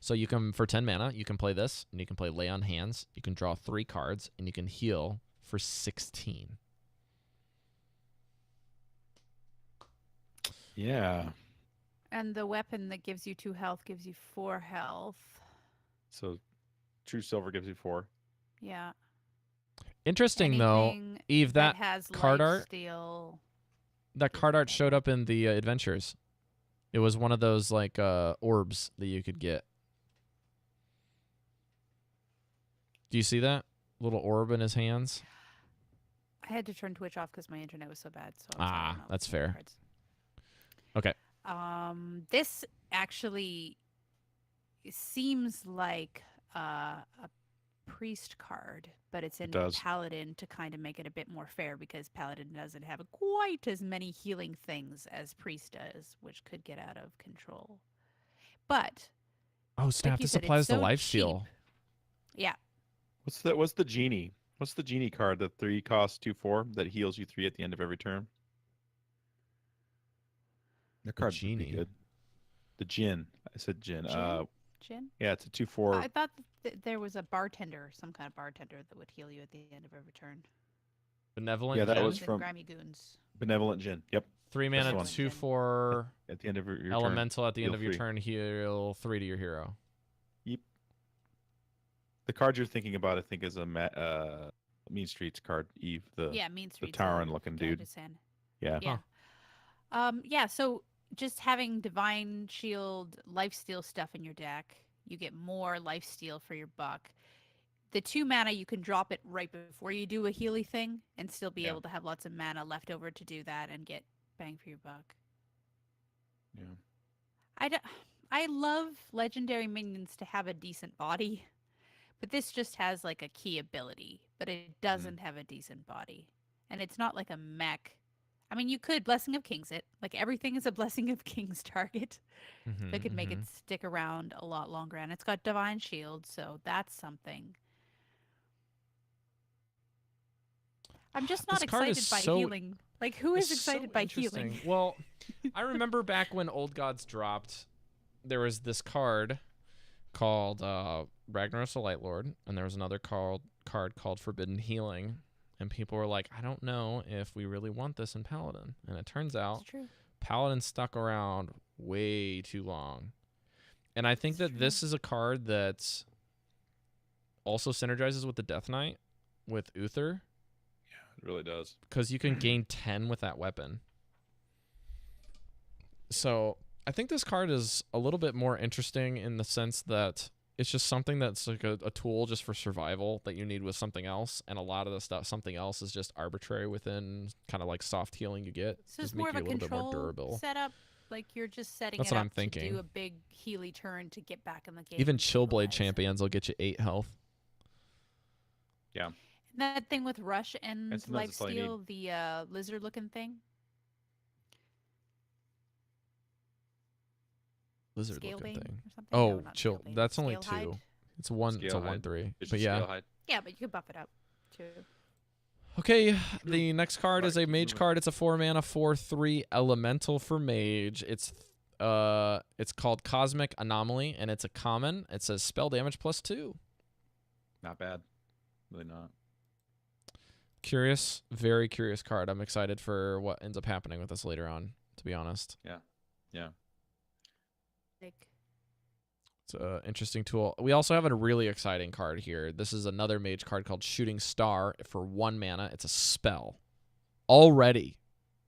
So you can, for 10 mana, you can play this, and you can play Lay on Hands. You can draw 3 cards, and you can heal for 16. Yeah. And the weapon that gives you 2 health gives you 4 health. So True Silver gives you 4. Yeah. Interesting, though, Anything Eve, that has card art, lifesteal. that card art showed up in the adventures. It was one of those like orbs that you could get. Do you see that little orb in his hands? I had to turn Twitch off because my internet was so bad. So I'm sorry, I'm not That's looking at fair. cards. Okay. This actually seems like a priest card, but it's in does. paladin to kind of make it a bit more fair because paladin doesn't have quite as many healing things as priest does, which could get out of control. But Oh, snap. you This said, it's applies to so lifesteal. cheap. yeah, What's the genie? What's the genie card? The 3 cost 2/4 that heals you 3 at the end of every turn. The card's pretty genie? good. The Jin. I said Jin. Jin? Yeah, it's a 2/4. I thought there was a bartender, some kind of bartender that would heal you at the end of every turn. Benevolent. Yeah, that Jinn? was Goons and from- Grimy Goons. Benevolent Jin. Yep. 3 That's the mana, one. 2/4 At the end of your turn. elemental at the end heal of your 3. turn, heal 3 to your hero. Yep. The card you're thinking about, I think, is a Mean Streets card. Eve, the Yeah, Mean Streets. Tauren-looking dude. Yeah. Yeah. Yeah, so just having Divine Shield lifesteal stuff in your deck, you get more lifesteal for your buck. The 2 mana, you can drop it right before you do a Healy thing and still be Yeah. able to have lots of mana left over to do that and get bang for your buck. Yeah. I love legendary minions to have a decent body, but this just has like a key ability, but it doesn't have a decent body. And it's not like a mech. I mean, you could Blessing of Kings it. Like everything is a Blessing of Kings target. That could make it stick around a lot longer. And it's got Divine Shield, so that's something. I'm just not This card excited is by so- healing. Like, who is It's so excited by healing? interesting. Well, I remember back when Old Gods dropped, there was this card called Ragnaros the Light Lord, and there was another card called Forbidden Healing, and people were like, I don't know if we really want this in Paladin. And it turns out It's true. Paladin stuck around way too long. And I think that this is a card that also synergizes with the Death Knight with Uther. It really does. Because you can gain 10 with that weapon. So I think this card is a little bit more interesting in the sense that it's just something that's like a tool just for survival that you need with something else. And a lot of the stuff, something else is just arbitrary within kind of like soft healing you get. So it's more of a control setup. Like you're just setting That's it what up I'm thinking. to do a big Healy turn to get back in the game. Even Chillblade champions will get you 8 health. Yeah. That thing with Rush and Lifesteal, the lizard-looking thing. Lizard-looking thing. Or something? Oh, no, chill. That's only 2. It's a 1/3. But yeah. Yeah, but you could buff it up too. Okay, the next card is a mage card. It's a 4-mana 4/3 elemental for mage. It's called Cosmic Anomaly, and it's a common. It says spell damage +2. Not bad. Really not. Curious, very curious card. I'm excited for what ends up happening with this later on, to be honest. Yeah. Yeah. It's an interesting tool. We also have a really exciting card here. This is another mage card called Shooting Star for 1 mana. It's a spell. Already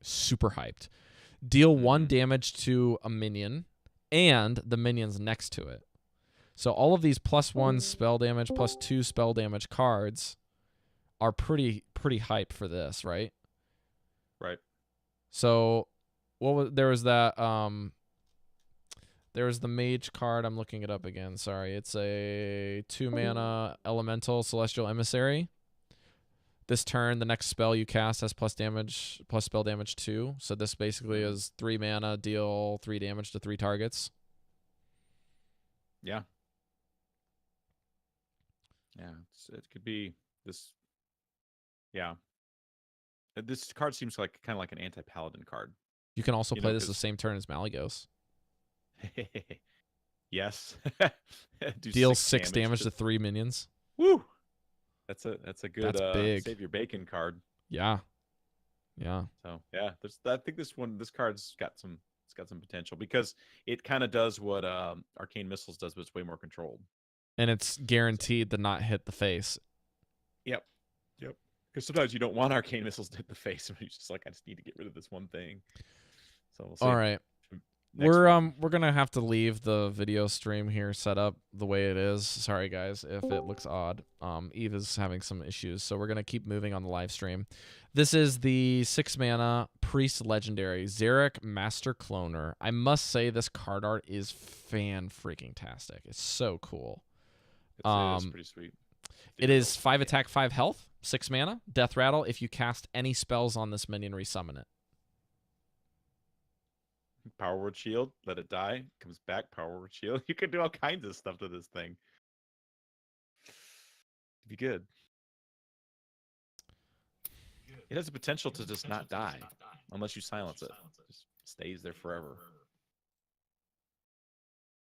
super hyped. Deal 1 damage to a minion and the minions next to it. So all of these +1 spell damage, +2 spell damage cards are pretty hype for this, right? Right. So there was that there was the mage card. I'm looking it up again. Sorry. It's a 2-mana elemental celestial emissary. This turn, the next spell you cast has +spell damage 2. So this basically is 3 mana, deal 3 damage to 3 targets. Yeah. Yeah, it could be this. Yeah. This card seems like kind of like an anti-paladin card. You can also play this the same turn as Malygos. Yes. Deal 6 damage to 3 minions. Woo! That's a good big. Save Your Bacon card. Yeah. Yeah. So yeah, I think this card's got some potential because it kind of does what Arcane Missiles does, but it's way more controlled. And it's guaranteed to not hit the face. Yep. Because sometimes you don't want Arcane Missiles to hit the face, and you're just like, I just need to get rid of this one thing. So we'll see. All right. We're gonna have to leave the video stream here set up the way it is. Sorry guys if it looks odd. Eve is having some issues, so we're gonna keep moving on the live stream. This is the 6-mana Priest Legendary Zarek Master Cloner. I must say this card art is fan-freaking-tastic. It's so cool. It's pretty sweet. It is 5 attack, 5 health, 6 mana, Death Rattle. If you cast any spells on this minion, resummon it. Power Word Shield, let it die, comes back, Power Word Shield. You can do all kinds of stuff to this thing. It'd be good. It has the potential to just not die unless you silence it. It just stays there forever.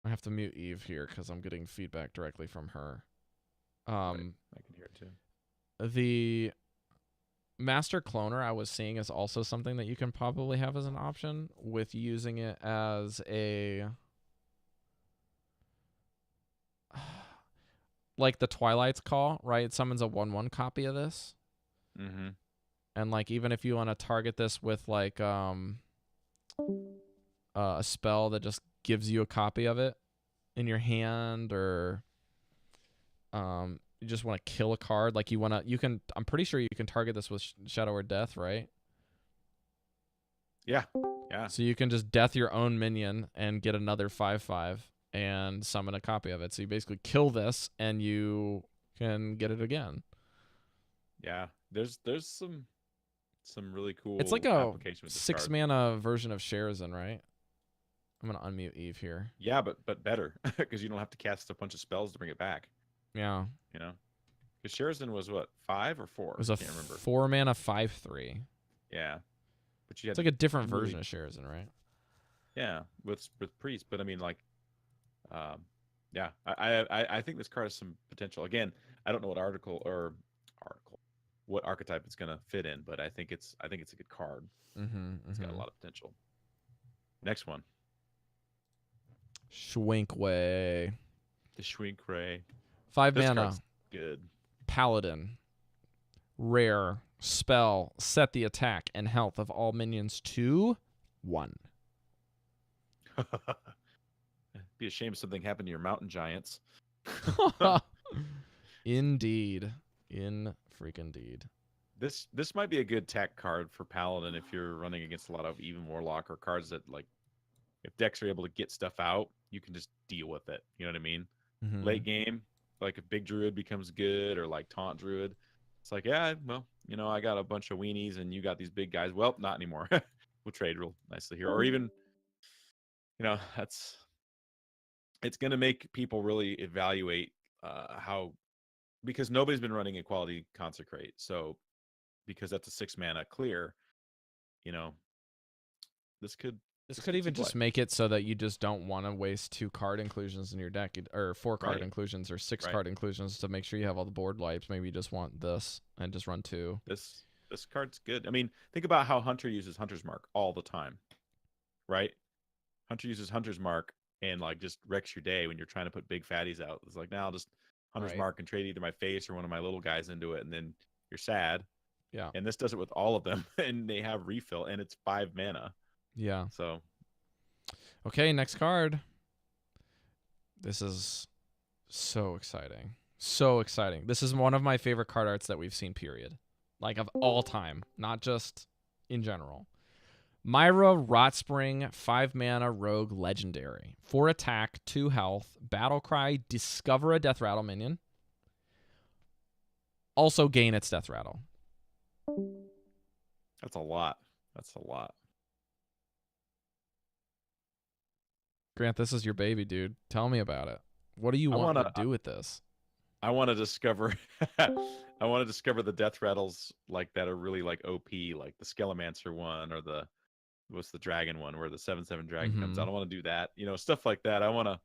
I have to mute Eve here because I'm getting feedback directly from her. I can hear it too. The Master Cloner I was seeing is also something that you can probably have as an option with using it as a like the Twilight's Call, right? It summons a 1/1 copy of this. Mm-hmm. And like even if you want to target this with like a spell that just gives you a copy of it in your hand, or you just want to kill a card, like I'm pretty sure you can target this with Shadow or Death, right? Yeah. So you can just death your own minion and get another 5/5 and summon a copy of it. So you basically kill this and you can get it again. Yeah. There's some really cool. It's like a 6-mana version of Sherazin, right? I'm gonna unmute Eve here. Yeah, but better because you don't have to cast a bunch of spells to bring it back. Yeah. You know, because Sherazin was what, 5 or 4? It was a 4-mana 5/3. Yeah, but it's like a different version of Sherazin, right? Yeah, with Priest, but I mean, like, yeah, I think this card has some potential. Again, I don't know what what archetype it's gonna fit in, but I think it's a good card. It's got a lot of potential. Next one. Schwinkway. The Schwinkway. 5 mana. good. Paladin. Rare. Spell. Set the attack and health of all minions to 1. Be a shame if something happened to your mountain giants. Indeed. In freaking deed. This might be a good tech card for Paladin if you're running against a lot of even Warlock or cards that, like, if decks are able to get stuff out, you can just deal with it. You know what I mean? Mm-hmm. Late game, like if Big Druid becomes good or like Taunt Druid, it's like, yeah, well, you know, I got a bunch of weenies and you got these big guys. Well, not anymore. We'll trade real nicely here. Or even, you know, it's going to make people really evaluate how, because nobody's been running Equality Consecrate. So because that's a 6 mana clear, you know, this could even just make it so that you just don't want to waste 2 card inclusions in your deck, or 4 card inclusions, or 6 card inclusions to make sure you have all the board wipes. Maybe you just want this and just run 2. This card's good. I mean, think about how Hunter uses Hunter's Mark all the time, right? Hunter uses Hunter's Mark and like just wrecks your day when you're trying to put big fatties out. It's like, now I'll just Hunter's Mark and trade either my face or one of my little guys into it, and then you're sad. Yeah. And this does it with all of them, and they have refill, and it's 5 mana. Yeah. So. Okay, next card. This is so exciting. So exciting. This is one of my favorite card arts that we've seen, period. Like, of all time, not just in general. Myra Rotspring, 5 mana rogue legendary. 4 attack, 2 health, battle cry, discover a death rattle minion. Also gain its death rattle. That's a lot. That's a lot. Grant, this is your baby, dude. Tell me about it. What do you want to do with this? I want to discover I want to discover the death rattles like that are really like OP, like the Skelemancer one or the what's the dragon one where the 7/7 dragon comes out. I want to do that. You know, stuff like that. I want to,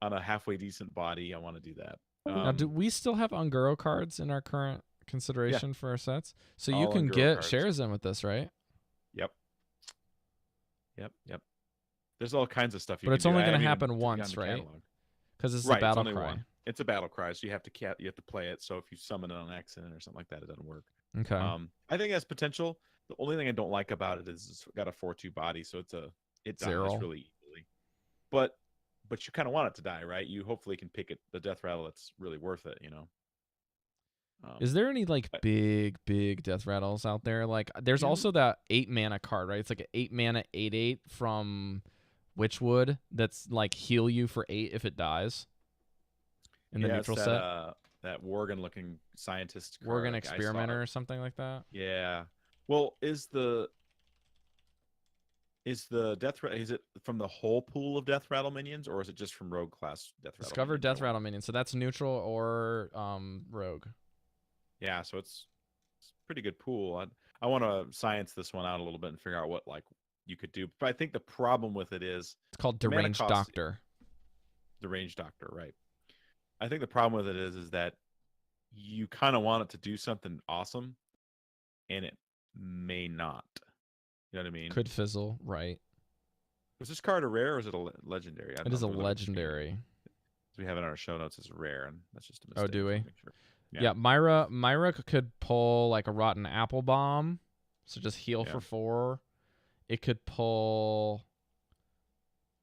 on a halfway decent body, I want to do that. Now, do we still have Unguro cards in our current consideration for our sets? So you can Unguro get cards. Shares with this, right? Yep. There's all kinds of stuff you but can it's only do. going to happen once, right? Because it's a battle cry. One. It's a battle cry, so you have to play it. So if you summon it on accident or something like that, it doesn't work. Okay. I think it has potential. The only thing I don't like about it is it's got a 4/2 body, so it dies really easily. But you kind of want it to die, right? You hopefully can pick the death rattle that's really worth it, you know. Is there any like big death rattles out there? Like, there's also that 8 mana card, right? It's like an 8 mana 8/8 from Witchwood that's like heal you for 8 if it dies. In the neutral set. That Worgen looking scientist card. Worgen Experimenter or something like that. Yeah. Well, is the death rattle, is it from the whole pool of death rattle minions, or is it just from rogue class death rattle? Discover death rattle minions. So that's neutral or rogue. Yeah, so it's a pretty good pool. I want to science this one out a little bit and figure out what like you could do. But I think the problem with it is it's called Deranged Doctor. Deranged Doctor, right? I think the problem with it is that you kind of want it to do something awesome, and it may not. You know what I mean? Could fizzle, right? Was this card a rare or is it a legendary? It is a legendary. We have it on our show notes as rare, and that's just a mistake. Oh, do we? Sure. Yeah, Myra could pull like a Rotten Apple Bomb, so just heal for 4. It could pull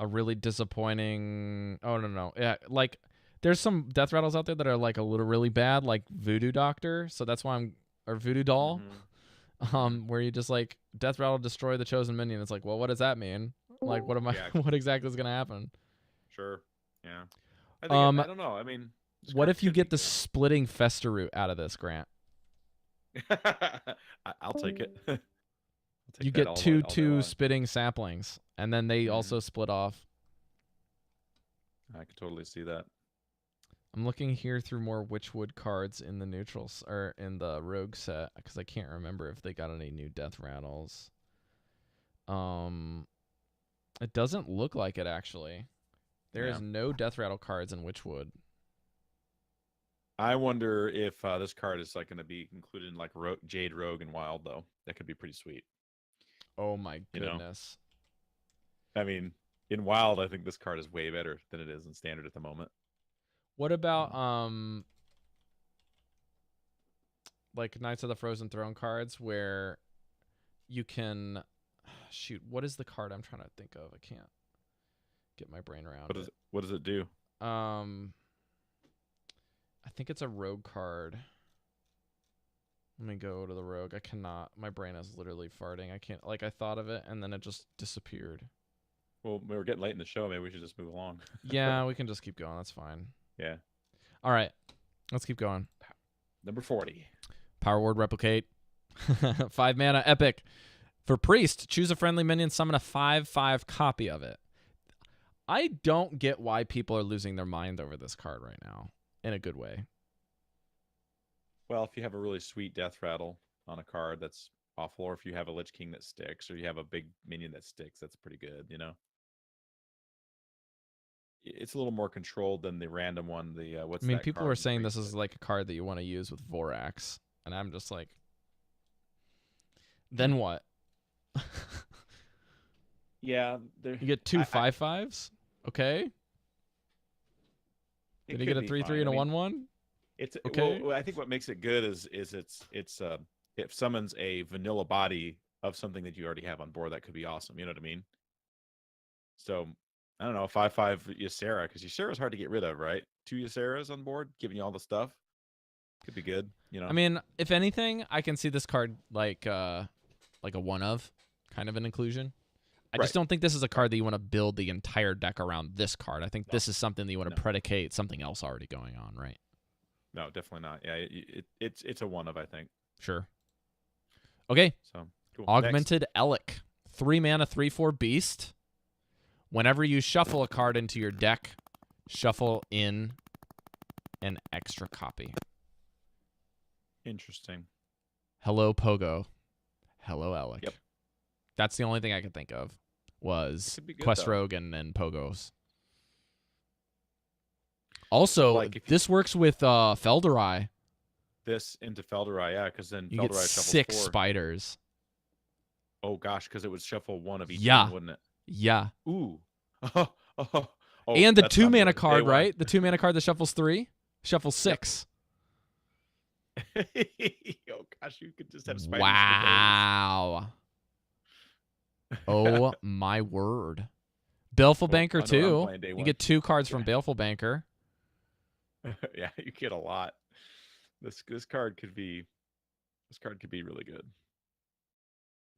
a really disappointing. Oh no, yeah, like there's some death rattles out there that are like a little really bad, like Voodoo Doctor. So that's why or Voodoo Doll, where you just like death rattle destroy the chosen minion. It's like, well, what does that mean? Like, what am I? What exactly is gonna happen? Sure. Yeah. I don't know. I mean. What if you get the splitting Fester root out of this, Grant? I'll take it. You get two spitting saplings, and then they also split off. I could totally see that. I'm looking here through more Witchwood cards in the neutrals or in the rogue set because I can't remember if they got any new death rattles. It doesn't look like it actually. There is no death rattle cards in Witchwood. I wonder if this card is like going to be included in like Jade Rogue and Wild though. That could be pretty sweet. Oh my goodness! You know? I mean, in Wild, I think this card is way better than it is in Standard at the moment. What about like Knights of the Frozen Throne cards where you can shoot. What is the card I'm trying to think of? I can't get my brain around it. What does it do? I think it's a rogue card. Let me go to the rogue. I cannot. My brain is literally farting. I can't. Like I thought of it and then it just disappeared. Well, we're getting late in the show. Maybe we should just move along. Yeah, we can just keep going. That's fine. Yeah. All right. Let's keep going. Number 40. Power Word Replicate. 5 mana epic. For Priest, choose a friendly minion, summon a 5/5 copy of it. I don't get why people are losing their mind over this card right now. In a good way. Well, if you have a really sweet death rattle on a card, that's awful. Or if you have a Lich King that sticks, or you have a big minion that sticks, that's pretty good, you know? It's a little more controlled than the random one. The what's I mean, that people card were in saying this Priest? is like a card that you want to use with Vorax. And I'm just like, then what? Yeah. You get two 5/5s? Okay. Did you get a 3/3 and a 1/1? It's okay. Well, I think what makes it good is it summons a vanilla body of something that you already have on board. That could be awesome. You know what I mean? So I don't know, 5/5 Ysera, because Ysera's hard to get rid of, right? 2 Yseras on board, giving you all the stuff. Could be good, you know. I mean, if anything, I can see this card like a one of kind of an inclusion. I just don't think this is a card that you want to build the entire deck around this card. I think this is something that you want to predicate something else already going on, right? No, definitely not. Yeah, it's a one of, I think. Sure. Okay. So cool. Augmented Elec. 3 mana, 3/4 beast. Whenever you shuffle a card into your deck, shuffle in an extra copy. Interesting. Hello, Pogo. Hello, Elec. Yep. That's the only thing I could think of was Could be good, Quest though. Rogue and Pogos. Also, Like, if you- this works with Felderai. This into Felderai, yeah, because then You Felderai get shuffles 6 4. spiders. Oh gosh, because it would shuffle one of each Yeah. one, wouldn't it? Yeah. Ooh. And the that's 2 not mana good. card, Day one. right? The 2 mana card that shuffles 3? Shuffles 6. Oh gosh, you could just have spiders. Wow. Oh my word. Baleful Well, Banker I know I'm too. playing day You one. get 2 cards from Yeah. Baleful Banker. Yeah, you get a lot. This card could be really good.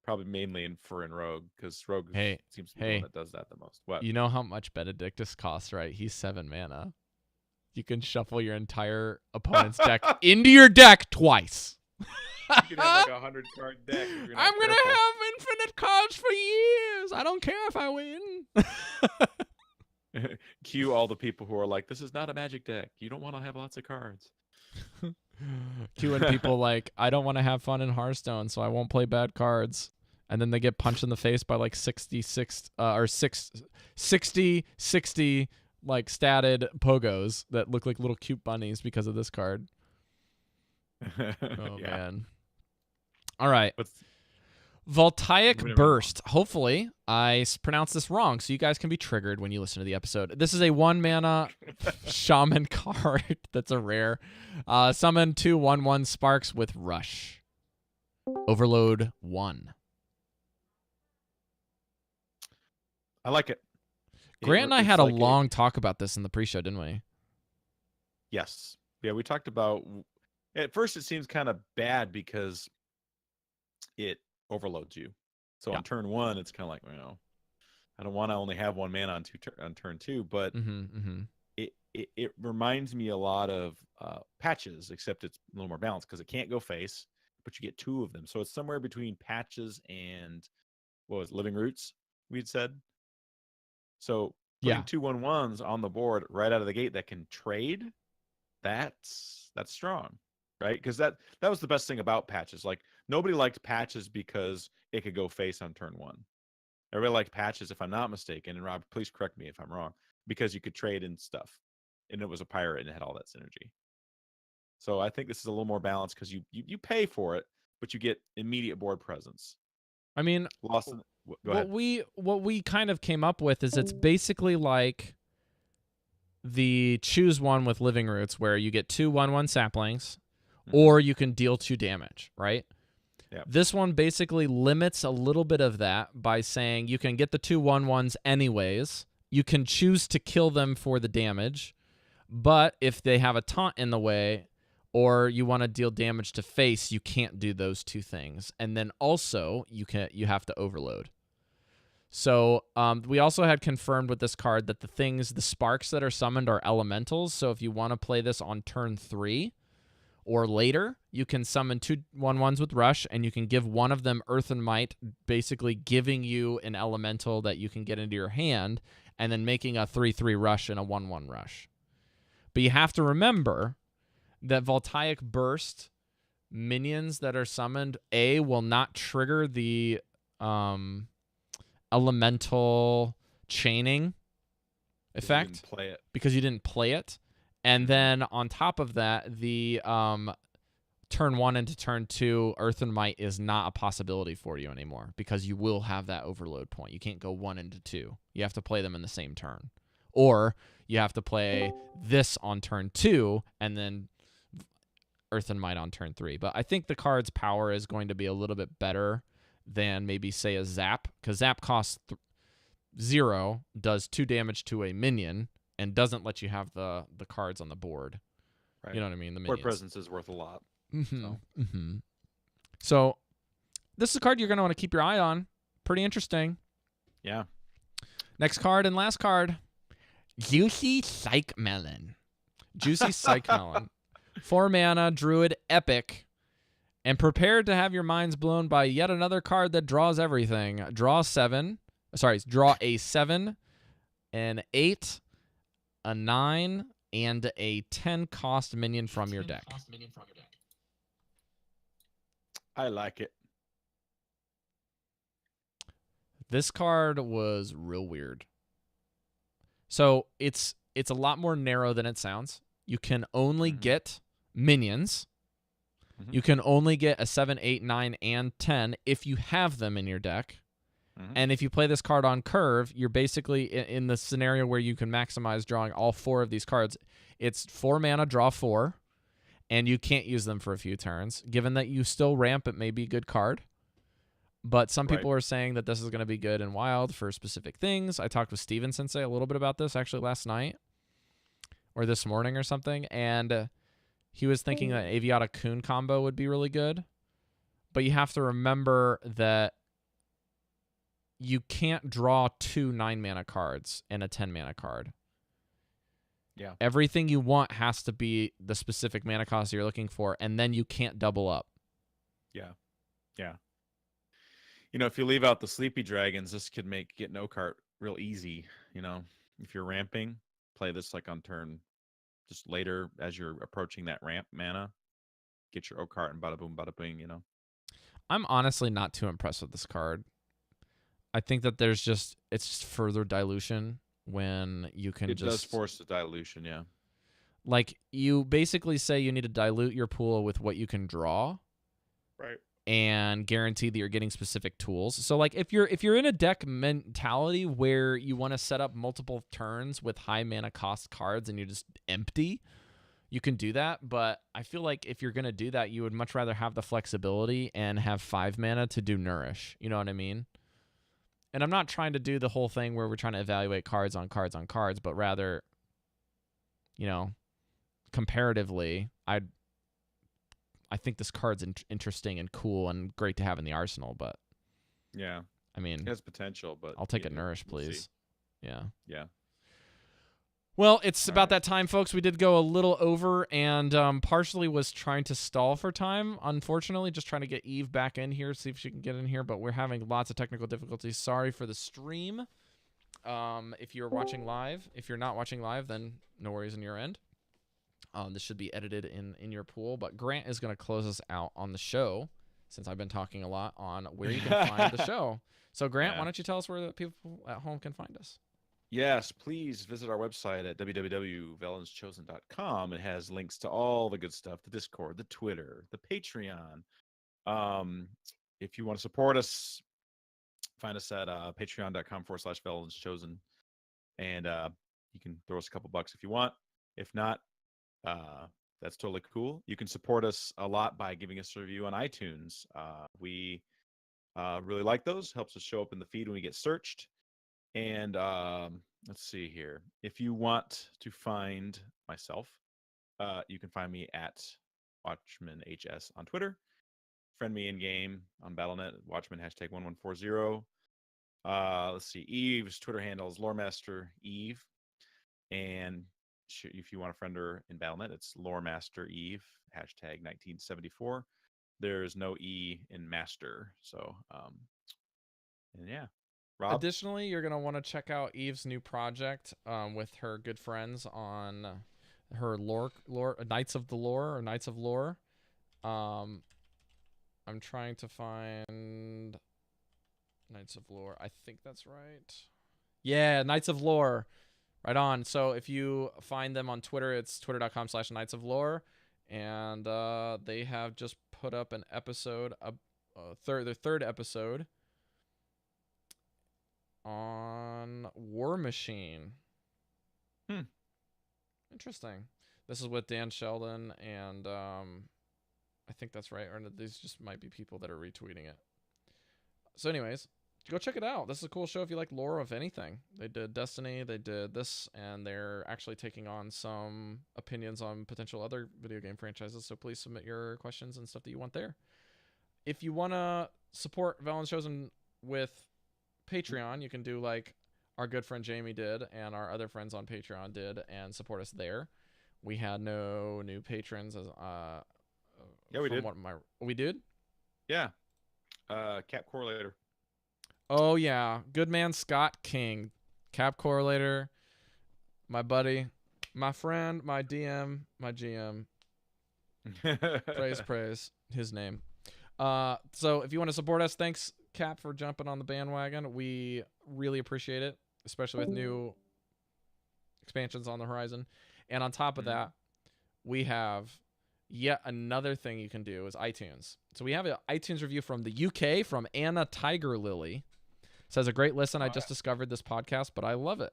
Probably mainly in Rogue, because Rogue seems to be the one that does that the most. What? You know how much Benedictus costs, right? He's 7 mana. You can shuffle your entire opponent's deck into your deck twice. You could have like 100 card deck. If you're not I'm going to careful. have infinite cards for years. I don't care if I win. Cue all the people who are like, this is not a Magic deck. You don't want to have lots of cards. Queuing people like, I don't want to have fun in Hearthstone, so I won't play bad cards. And then they get punched in the face by like 60 like statted pogos that look like little cute bunnies because of this card. Oh, Yeah. man. All right. Moving Voltaic right Burst. Hopefully, I pronounced this wrong, so you guys can be triggered when you listen to the episode. This is a 1 mana shaman card. That's a rare. Summon 2 1/1 sparks with Rush. Overload 1. I like it. Grant and I It's had a like long talk about this in the pre-show, didn't we? Yes. Yeah, we talked about. At first, it seems kind of bad because it overloads you. So Yeah. on turn 1, it's kind of like, I don't want to only have 1 mana on turn 2, but it reminds me a lot of Patches, except it's a little more balanced because it can't go face, but you get 2 of them. So it's somewhere between Patches and what was it, Living Roots, we'd said. So putting 2 1/1s on the board right out of the gate that can trade, that's strong, right? Because that was the best thing about Patches. Like, nobody liked Patches because it could go face on turn 1. Everybody liked Patches, if I'm not mistaken, and Rob, please correct me if I'm wrong, because you could trade in stuff, and it was a pirate and it had all that synergy. So I think this is a little more balanced because you pay for it, but you get immediate board presence. I mean, Go ahead. what we kind of came up with is it's basically like the choose one with Living Roots, where you get 2 1/1 saplings, or you can deal 2 damage, right? Yep. This one basically limits a little bit of that by saying you can get the 2 1/1s anyways. You can choose to kill them for the damage, but if they have a taunt in the way or you want to deal damage to face, you can't do those 2 things. And then also you have to overload. So we also had confirmed with this card that the sparks that are summoned are elementals. So if you want to play this on turn 3 or later, you can summon 2 1/1s with Rush, and you can give one of them Earth and Might, basically giving you an elemental that you can get into your hand, and then making a 3/3 Rush and a 1/1 Rush. But you have to remember that Voltaic Burst minions that are summoned, will not trigger the elemental chaining effect because you didn't play it. And then on top of that, the turn 1 into turn 2 Earth and Might is not a possibility for you anymore because you will have that overload point. You can't go 1 into 2. You have to play them in the same turn. Or you have to play this on turn 2 and then Earth and Might on turn 3. But I think the card's power is going to be a little bit better than maybe, say, a Zap, because Zap costs 0, does 2 damage to a minion, and doesn't let you have the cards on the board. Right. You know what I mean? The board minions. presence is worth a lot. So this is a card you're going to want to keep your eye on. Pretty interesting. Yeah. Next card and last card. Juicy Psych Melon. Juicy Psych Melon. 4 mana, Druid, Epic. And prepare to have your minds blown by yet another card that draws everything. Draw a 7, an 8, a 9, and a 10 cost minion from your deck. I like it. This card was real weird. So it's a lot more narrow than it sounds. You can only get minions. You can only get a 7, 8, 9, and 10 if you have them in your deck. And if you play this card on curve, you're basically in the scenario where you can maximize drawing all 4 of these cards. It's 4 mana, draw 4, and you can't use them for a few turns. Given that you still ramp, it may be a good card. But some people are saying that this is going to be good in Wild for specific things. I talked with Steven Sensei a little bit about this actually last night or this morning or something, and he was thinking that Aviata Coon combo would be really good. But you have to remember that you can't draw 2 9-mana cards and a 10-mana card. Yeah. Everything you want has to be the specific mana cost you're looking for, and then you can't double up. Yeah. Yeah. You know, if you leave out the Sleepy Dragons, this could make get no cart real easy. You know, if you're ramping, play this like on turn just later as you're approaching that ramp mana. Get your O-cart and bada boom, bada bing, you know. I'm honestly not too impressed with this card. I think that it's just further dilution when you can It does force the dilution, yeah. Like, you basically say you need to dilute your pool with what you can draw. Right. And guarantee that you're getting specific tools. So, like, if you're in a deck mentality where you want to set up multiple turns with high mana cost cards and you're just empty, you can do that. But I feel like if you're going to do that, you would much rather have the flexibility and have 5 mana to do Nourish. You know what I mean? And I'm not trying to do the whole thing where we're trying to evaluate cards on cards on cards, but rather, you know, comparatively, I think this card's interesting and cool and great to have in the arsenal, but yeah, I mean, it has potential, but I'll take a Nourish, please. Yeah. Yeah. Well, it's about that time, folks. We did go a little over, and partially was trying to stall for time. Unfortunately, just trying to get Eve back in here, see if she can get in here, but we're having lots of technical difficulties. Sorry for the stream. If you're watching live, if you're not watching live, then no worries on your end. This should be edited in your pool, but Grant is going to close us out on the show since I've been talking a lot on where you can find the show. So, Grant, why don't you tell us where the people at home can find us? Yes, please visit our website at www.velenschosen.com. It has links to all the good stuff, the Discord, the Twitter, the Patreon. If you want to support us, find us at patreon.com/VelensChosen. And you can throw us a couple bucks if you want. If not, that's totally cool. You can support us a lot by giving us a review on iTunes. We really like those. Helps us show up in the feed when we get searched. And let's see here. If you want to find myself, you can find me at WatchmanHS on Twitter. Friend me in game on Battle.net, Watchman #1140. Let's see. Eve's Twitter handle is Loremaster Eve. And if you want to friend her in Battle.net, it's Loremaster Eve, #1974. There's no E in master. So, and yeah. Rob? Additionally, you're going to want to check out Eve's new project with her good friends on her lore Knights of the Lore or Knights of Lore. I'm trying to find Knights of Lore. I think that's right. Yeah, Knights of Lore. Right on. So if you find them on Twitter, it's twitter.com/Knights of Lore. And they have just put up an episode, their third episode on War Machine. Interesting. This is with Dan Sheldon, and I think that's right. Or these just might be people that are retweeting it. So anyways, go check it out. This is a cool show if you like lore of anything. They did Destiny, they did this, and they're actually taking on some opinions on potential other video game franchises. So please submit your questions and stuff that you want there. If you want to support Velen shows with Patreon, you can do like our good friend Jamie did and our other friends on Patreon did and support us there. We had no new patrons as yeah, we did. We did? Yeah. Cap Correlator. Oh yeah, good man Scott King, Cap Correlator, my buddy, my friend, my DM, my GM. praise his name. So if you want to support us, thanks Cap for jumping on the bandwagon. We really appreciate it, especially with new expansions on the horizon. And on top of that, we have yet another thing you can do is iTunes. So we have an iTunes review from the UK from Anna Tiger Lily. Says a great listen. I just discovered this podcast, but I love it.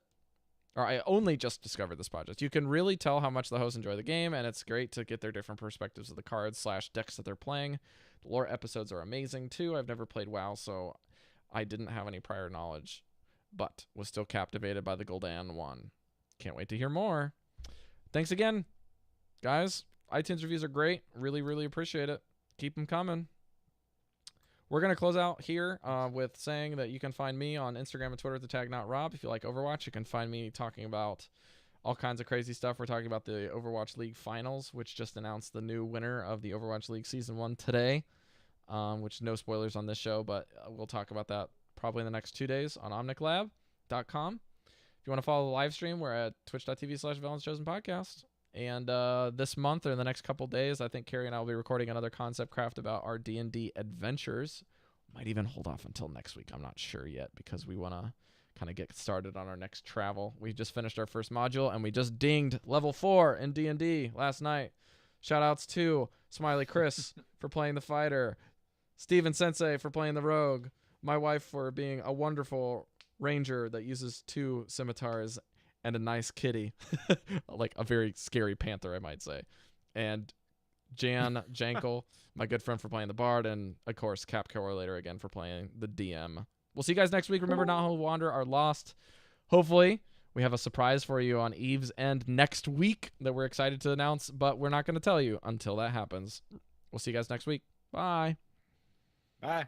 Or I only just discovered this podcast. You can really tell how much the hosts enjoy the game, and it's great to get their different perspectives of the cards / decks that they're playing. The lore episodes are amazing too. I've never played WoW, so I didn't have any prior knowledge, but was still captivated by the Gul'dan one. Can't wait to hear more. Thanks again, guys. iTunes reviews are great. Really, really appreciate it. Keep them coming. We're going to close out here with saying that you can find me on Instagram and Twitter at the tag Not Rob. If you like Overwatch, you can find me talking about all kinds of crazy stuff. We're talking about the Overwatch League Finals, which just announced the new winner of the Overwatch League Season 1 today, which no spoilers on this show, but we'll talk about that probably in the next 2 days on omniclab.com. If you want to follow the live stream, we're at twitch.tv/Velen's Chosen Podcast. And this month or in the next couple days, I think Carrie and I will be recording another concept craft about our D&D adventures. Might even hold off until next week. I'm not sure yet because we want to kind of get started on our next travel. We just finished our first module and we just dinged level 4 in D&D last night. Shout outs to Smiley Chris for playing the fighter, Steven Sensei for playing the rogue, my wife for being a wonderful ranger that uses 2 scimitars and a nice kitty, like a very scary panther, I might say. And Jan Jankel, my good friend, for playing the bard, and of course Cap Correlator again for playing the DM. We'll see you guys next week. Remember, not who wander are lost. Hopefully, we have a surprise for you on Eve's End next week that we're excited to announce, but we're not going to tell you until that happens. We'll see you guys next week. Bye. Bye.